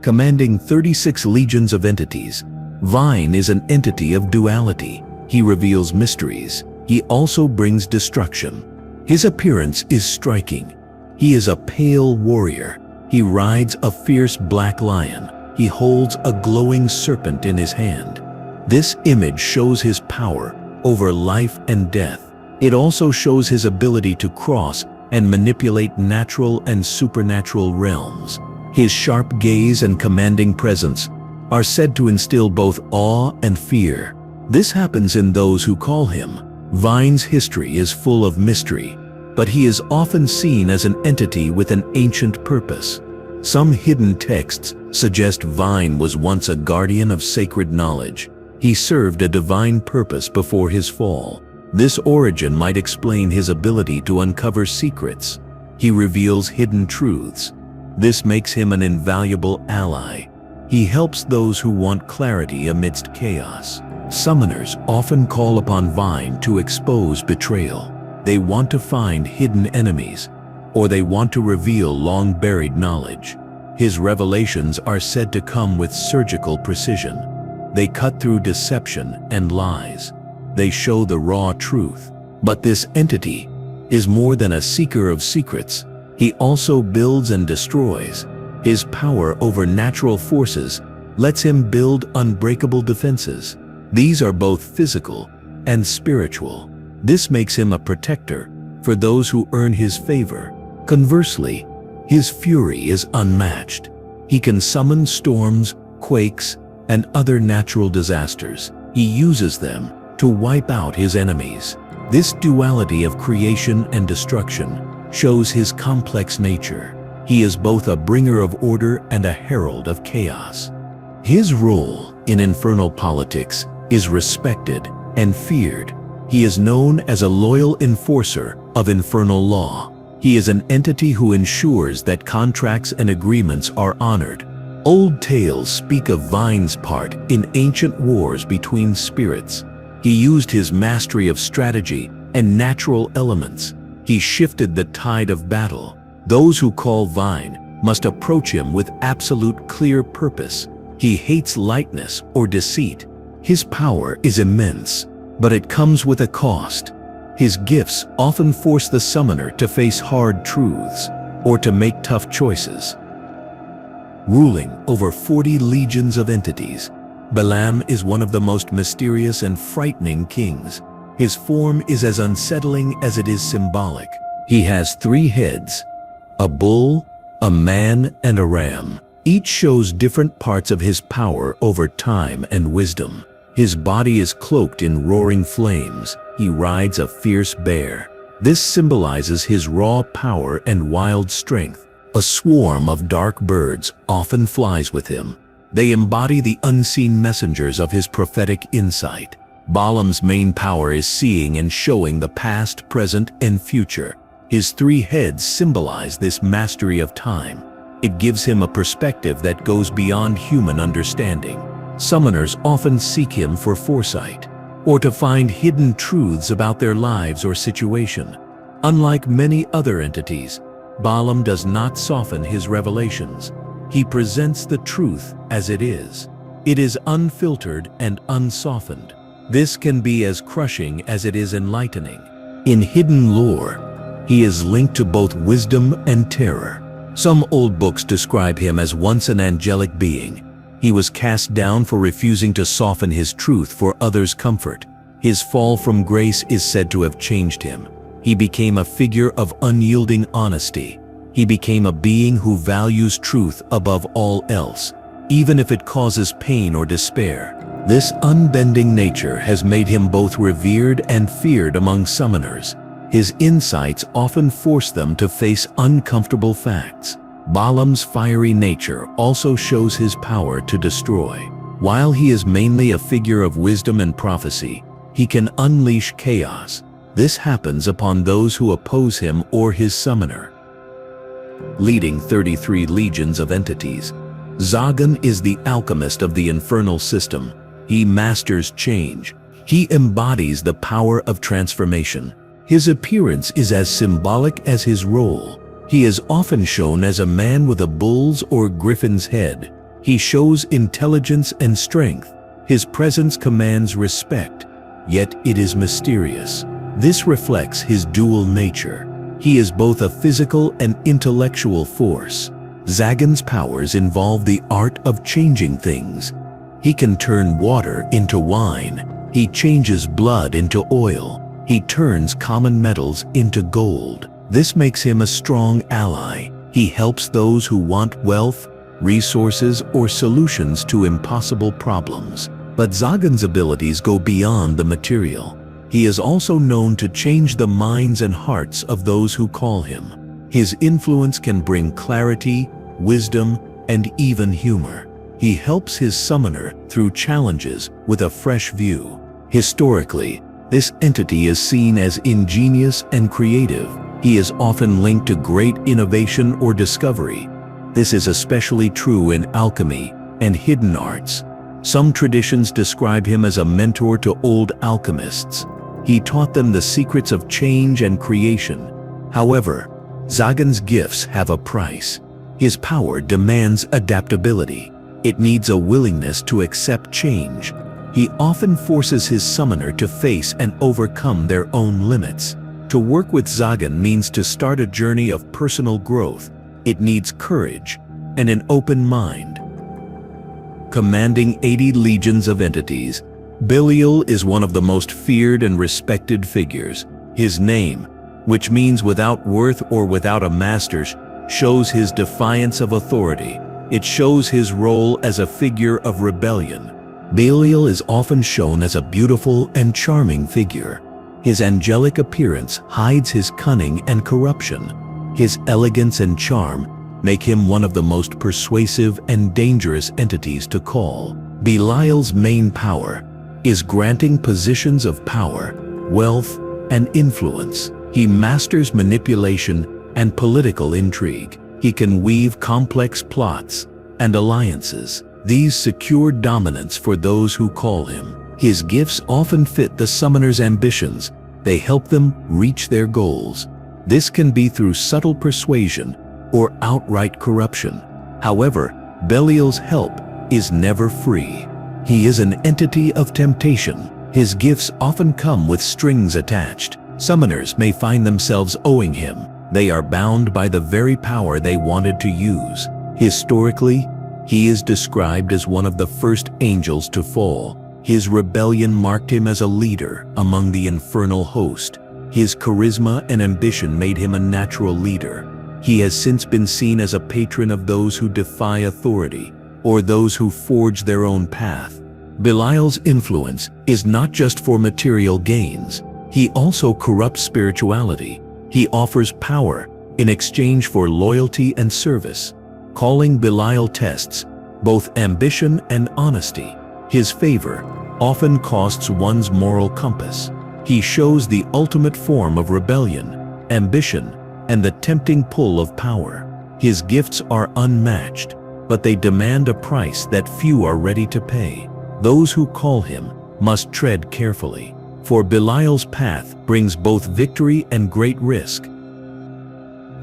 Commanding 36 legions of entities, Vine is an entity of duality. He reveals mysteries. He also brings destruction. His appearance is striking. He is a pale warrior. He rides a fierce black lion. He holds a glowing serpent in his hand. This image shows his power over life and death. It also shows his ability to cross and manipulate natural and supernatural realms. His sharp gaze and commanding presence are said to instill both awe and fear. This happens in those who call him. Vine's history is full of mystery, but he is often seen as an entity with an ancient purpose. Some hidden texts suggest Vine was once a guardian of sacred knowledge. He served a divine purpose before his fall. This origin might explain his ability to uncover secrets. He reveals hidden truths. This makes him an invaluable ally. He helps those who want clarity amidst chaos. Summoners often call upon Vine to expose betrayal. They want to find hidden enemies, or they want to reveal long-buried knowledge. His revelations are said to come with surgical precision. They cut through deception and lies. They show the raw truth. But this entity is more than a seeker of secrets. He also builds and destroys. His power over natural forces lets him build unbreakable defenses. These are both physical and spiritual. This makes him a protector for those who earn his favor. Conversely, his fury is unmatched. He can summon storms, quakes, and other natural disasters. He uses them to wipe out his enemies. This duality of creation and destruction shows his complex nature. He is both a bringer of order and a herald of chaos. His role in infernal politics is respected and feared. He is known as a loyal enforcer of infernal law. He is an entity who ensures that contracts and agreements are honored. Old tales speak of Vine's part in ancient wars between spirits. He used his mastery of strategy and natural elements. He shifted the tide of battle. Those who call Vine must approach him with absolute clear purpose. He hates lightness or deceit. His power is immense, but it comes with a cost. His gifts often force the summoner to face hard truths or to make tough choices. Ruling over 40 legions of entities, Balaam is one of the most mysterious and frightening kings. His form is as unsettling as it is symbolic. He has 3 heads, a bull, a man, and a ram. Each shows different parts of his power over time and wisdom. His body is cloaked in roaring flames. He rides a fierce bear. This symbolizes his raw power and wild strength. A swarm of dark birds often flies with him. They embody the unseen messengers of his prophetic insight. Balaam's main power is seeing and showing the past, present, and future. His 3 heads symbolize this mastery of time. It gives him a perspective that goes beyond human understanding. Summoners often seek him for foresight, or to find hidden truths about their lives or situation. Unlike many other entities, Balaam does not soften his revelations. He presents the truth as it is. It is unfiltered and unsoftened. This can be as crushing as it is enlightening. In hidden lore, he is linked to both wisdom and terror. Some old books describe him as once an angelic being. He was cast down for refusing to soften his truth for others' comfort. His fall from grace is said to have changed him. He became a figure of unyielding honesty. He became a being who values truth above all else, even if it causes pain or despair. This unbending nature has made him both revered and feared among summoners. His insights often force them to face uncomfortable facts. Balaam's fiery nature also shows his power to destroy. While he is mainly a figure of wisdom and prophecy, he can unleash chaos. This happens upon those who oppose him or his summoner. Leading 33 legions of entities, Zagan is the alchemist of the infernal system. He masters change. He embodies the power of transformation. His appearance is as symbolic as his role. He is often shown as a man with a bull's or griffin's head. He shows intelligence and strength. His presence commands respect, yet it is mysterious. This reflects his dual nature. He is both a physical and intellectual force. Zagan's powers involve the art of changing things. He can turn water into wine. He changes blood into oil. He turns common metals into gold. This makes him a strong ally. He helps those who want wealth, resources, or solutions to impossible problems. But Zagan's abilities go beyond the material. He is also known to change the minds and hearts of those who call him. His influence can bring clarity, wisdom, and even humor. He helps his summoner through challenges with a fresh view. Historically, this entity is seen as ingenious and creative. He is often linked to great innovation or discovery. This is especially true in alchemy and hidden arts. Some traditions describe him as a mentor to old alchemists. He taught them the secrets of change and creation. However, Zagan's gifts have a price. His power demands adaptability. It needs a willingness to accept change. He often forces his summoner to face and overcome their own limits. To work with Zagan means to start a journey of personal growth. It needs courage and an open mind. Commanding 80 legions of entities, Belial is one of the most feared and respected figures. His name, which means without worth or without a master, shows his defiance of authority. It shows his role as a figure of rebellion. Belial is often shown as a beautiful and charming figure. His angelic appearance hides his cunning and corruption. His elegance and charm make him one of the most persuasive and dangerous entities to call. Belial's main power is granting positions of power, wealth, and influence. He masters manipulation and political intrigue. He can weave complex plots and alliances. These secure dominance for those who call him. His gifts often fit the summoner's ambitions. They help them reach their goals. This can be through subtle persuasion or outright corruption. However, Belial's help is never free. He is an entity of temptation. His gifts often come with strings attached. Summoners may find themselves owing him. They are bound by the very power they wanted to use. Historically, he is described as one of the first angels to fall. His rebellion marked him as a leader among the infernal host. His charisma and ambition made him a natural leader. He has since been seen as a patron of those who defy authority or those who forge their own path. Belial's influence is not just for material gains. He also corrupts spirituality. He offers power in exchange for loyalty and service. Calling Belial tests both ambition and honesty. His favor often costs one's moral compass. He shows the ultimate form of rebellion, ambition, and the tempting pull of power. His gifts are unmatched, but they demand a price that few are ready to pay. Those who call him must tread carefully, for Belial's path brings both victory and great risk.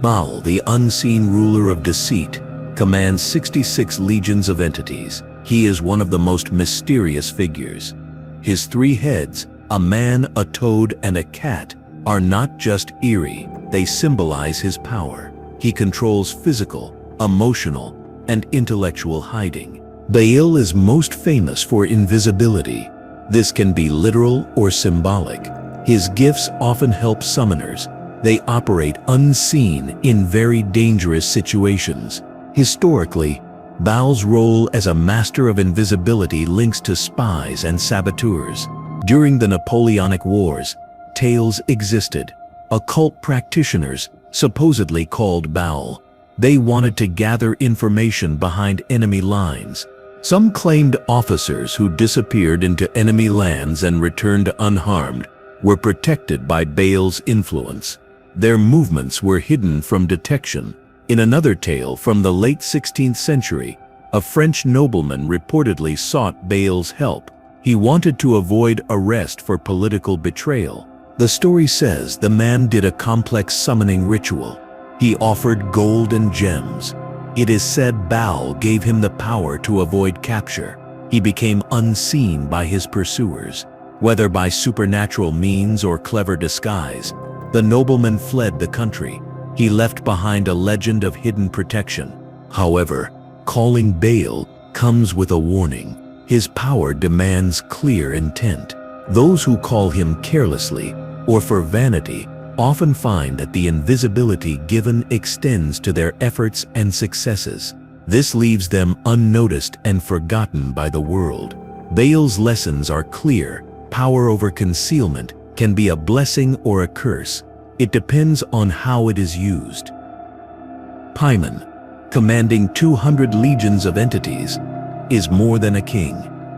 Baal, the unseen ruler of deceit, commands 66 legions of entities. He is one of the most mysterious figures. His 3 heads, a man, a toad, and a cat, are not just eerie, they symbolize his power. He controls physical, emotional, and intellectual hiding. Baal is most famous for invisibility. This can be literal or symbolic. His gifts often help summoners. They operate unseen in very dangerous situations. Historically, Baal's role as a master of invisibility links to spies and saboteurs. During the Napoleonic Wars, tales existed. Occult practitioners, supposedly called Baal. They wanted to gather information behind enemy lines. Some claimed officers who disappeared into enemy lands and returned unharmed were protected by Baal's influence. Their movements were hidden from detection. In another tale from the late 16th century, a French nobleman reportedly sought Baal's help. He wanted to avoid arrest for political betrayal. The story says the man did a complex summoning ritual. He offered gold and gems. It is said Baal gave him the power to avoid capture. He became unseen by his pursuers. Whether by supernatural means or clever disguise, the nobleman fled the country. He left behind a legend of hidden protection. However, calling Baal comes with a warning. His power demands clear intent. Those who call him carelessly or for vanity often find that the invisibility given extends to their efforts and successes. This leaves them unnoticed and forgotten by the world. Baal's lessons are clear. Power over concealment can be a blessing or a curse. It depends on how it is used. Paimon, commanding 200 legions of entities, is more than a king.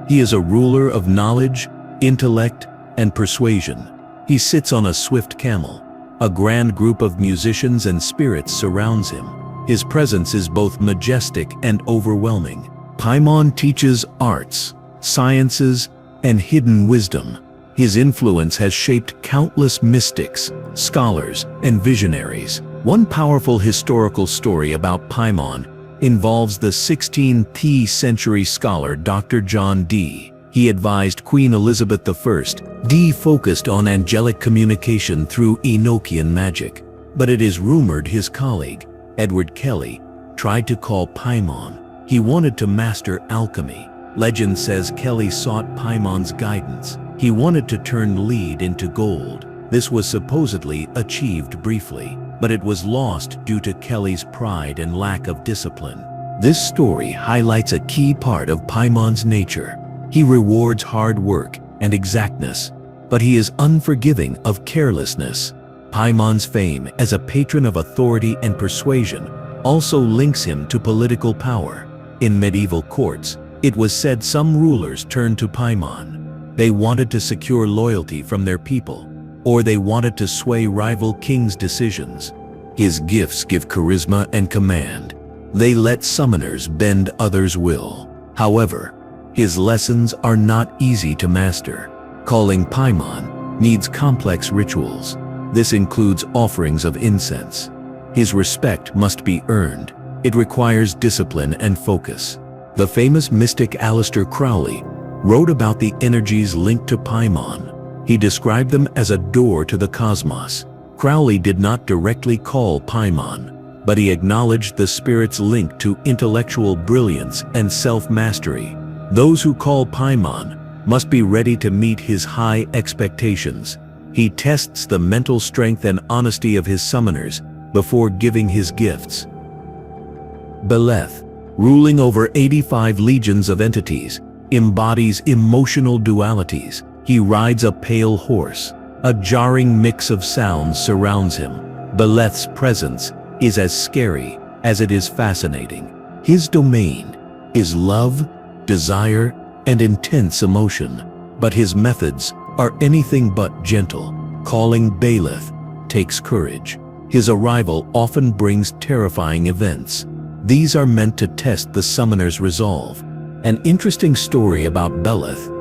He is a ruler of knowledge, intellect, and persuasion. He sits on a swift camel. A grand group of musicians and spirits surrounds him. His presence is both majestic and overwhelming. Paimon teaches arts, sciences, and hidden wisdom. His influence has shaped countless mystics, scholars, and visionaries. One powerful historical story about Paimon involves the 16th century scholar Dr. John Dee. He advised Queen Elizabeth I. Dee focused on angelic communication through Enochian magic, but it is rumored his colleague, Edward Kelly, tried to call Paimon. He wanted to master alchemy. Legend says Kelly sought Paimon's guidance. He wanted to turn lead into gold. This was supposedly achieved briefly, but it was lost due to Kelly's pride and lack of discipline. This story highlights a key part of Paimon's nature. He rewards hard work and exactness, but he is unforgiving of carelessness. Paimon's fame as a patron of authority and persuasion also links him to political power. In medieval courts, it was said some rulers turned to Paimon. They wanted to secure loyalty from their people, or they wanted to sway rival kings' decisions. His gifts give charisma and command. They let summoners bend others' will. However, his lessons are not easy to master. Calling paimon needs complex rituals. This includes offerings of incense. His respect must be earned. It requires discipline and focus. The famous mystic Aleister Crowley wrote about the energies linked to paimon. He described them as a door to the cosmos. Crowley did not directly call paimon, but he acknowledged the spirit's link to intellectual brilliance and self-mastery. Those who call paimon must be ready to meet his high expectations. He tests the mental strength and honesty of his summoners before giving his gifts. Beleth, ruling over 85 legions of entities, embodies emotional dualities. He rides a pale horse. A jarring mix of sounds surrounds him. Beleth's presence is as scary as it is fascinating. His domain is love, desire, and intense emotion, but his methods are anything but gentle. Calling Beleth takes courage. His arrival often brings terrifying events. These are meant to test the summoner's resolve. An interesting story about Beleth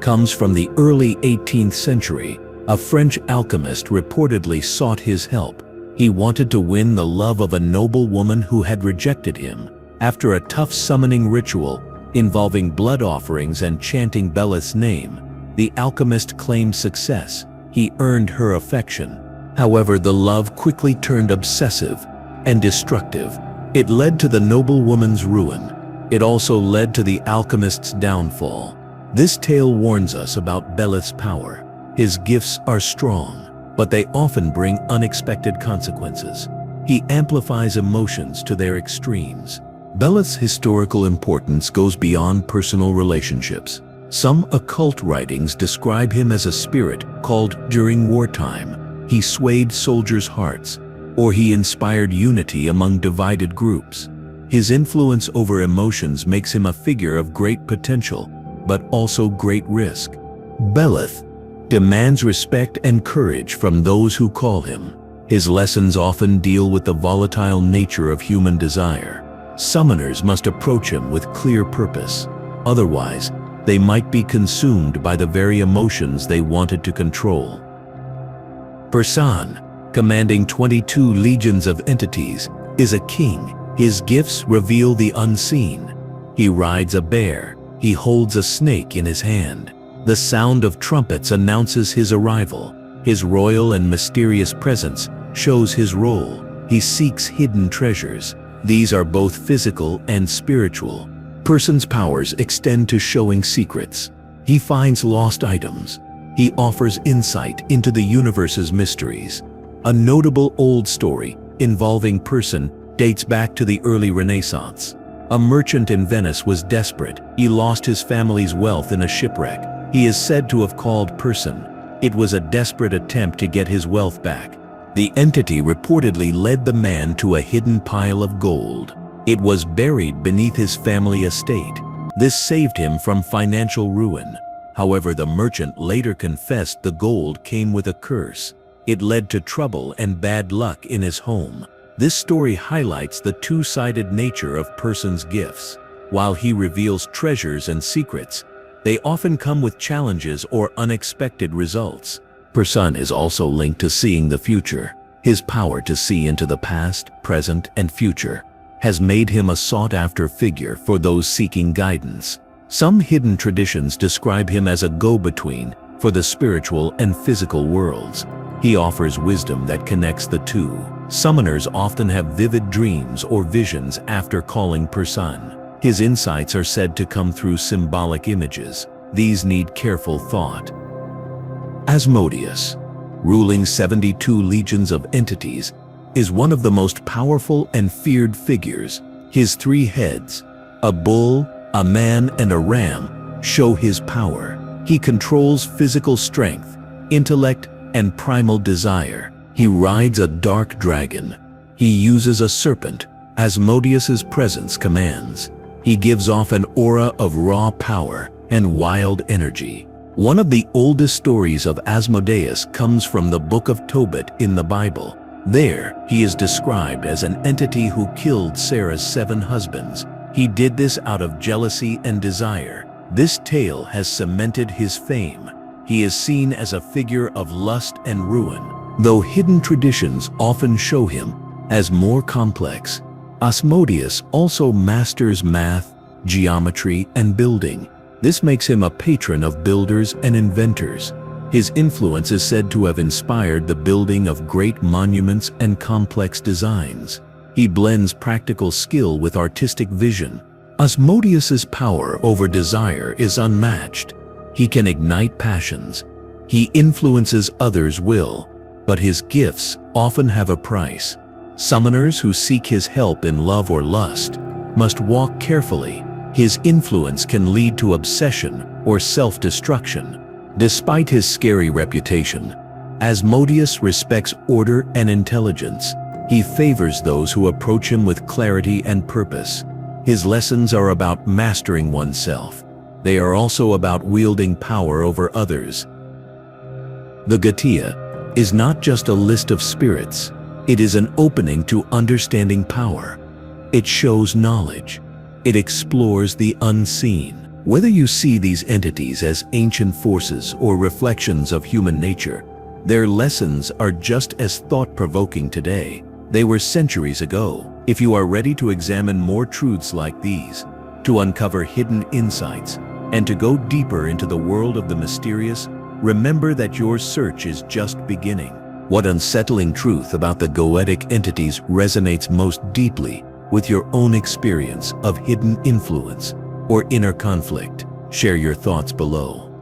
comes from the early 18th century. A French alchemist reportedly sought his help. He wanted to win the love of a noble woman who had rejected him. After a tough summoning ritual involving blood offerings and chanting Beleth's name, the alchemist claimed success. He earned her affection. However, the love quickly turned obsessive and destructive. It led to the noble woman's ruin. It also led to the alchemist's downfall. This tale warns us about Beleth's power. His gifts are strong, but they often bring unexpected consequences. He amplifies emotions to their extremes. Beleth's historical importance goes beyond personal relationships. Some occult writings describe him as a spirit called during wartime. He swayed soldiers' hearts, or he inspired unity among divided groups. His influence over emotions makes him a figure of great potential, but also great risk. Beleth demands respect and courage from those who call him. His lessons often deal with the volatile nature of human desire. Summoners must approach him with clear purpose. Otherwise, they might be consumed by the very emotions they wanted to control. Persan, commanding 22 legions of entities, is a king. His gifts reveal the unseen. He rides a bear. He holds a snake in his hand. The sound of trumpets announces his arrival. His royal and mysterious presence shows his role. He seeks hidden treasures. These are both physical and spiritual. Persan's powers extend to showing secrets. He finds lost items. He offers insight into the universe's mysteries. A notable old story involving Persan dates back to the early Renaissance. A merchant in Venice was desperate. He lost his family's wealth in a shipwreck. He is said to have called Persan. It was a desperate attempt to get his wealth back. The entity reportedly led the man to a hidden pile of gold. It was buried beneath his family estate. This saved him from financial ruin. However, the merchant later confessed the gold came with a curse. It led to trouble and bad luck in his home. This story highlights the two-sided nature of Persan's gifts. While he reveals treasures and secrets, they often come with challenges or unexpected results. Persan is also linked to seeing the future. His power to see into the past, present, and future has made him a sought-after figure for those seeking guidance. Some hidden traditions describe him as a go-between for the spiritual and physical worlds. He offers wisdom that connects the two. Summoners often have vivid dreams or visions after calling Persan. His insights are said to come through symbolic images. These need careful thought. Asmodeus, ruling 72 legions of entities, is one of the most powerful and feared figures. His 3 heads, a bull, a man, and a ram, show his power. He controls physical strength, intellect, and primal desire. He rides a dark dragon. He uses a serpent. Asmodeus's presence commands. He gives off an aura of raw power and wild energy. One of the oldest stories of Asmodeus comes from the Book of Tobit in the Bible. There, he is described as an entity who killed Sarah's 7 husbands. He did this out of jealousy and desire. This tale has cemented his fame. He is seen as a figure of lust and ruin, though hidden traditions often show him as more complex. Asmodeus also masters math, geometry, and building. This makes him a patron of builders and inventors. His influence is said to have inspired the building of great monuments and complex designs. He blends practical skill with artistic vision. Asmodeus's power over desire is unmatched. He can ignite passions. He influences others' will, but his gifts often have a price. Summoners who seek his help in love or lust must walk carefully. His influence can lead to obsession or self-destruction. Despite his scary reputation, Asmodeus respects order and intelligence. He favors those who approach him with clarity and purpose. His lessons are about mastering oneself. They are also about wielding power over others. The Goetia is not just a list of spirits. It is an opening to understanding power. It shows knowledge. It explores the unseen. Whether you see these entities as ancient forces or reflections of human nature, their lessons are just as thought-provoking today. They were centuries ago. If you are ready to examine more truths like these, to uncover hidden insights, and to go deeper into the world of the mysterious, remember that your search is just beginning. What unsettling truth about the Goetic entities resonates most deeply with your own experience of hidden influence or inner conflict? Share your thoughts below.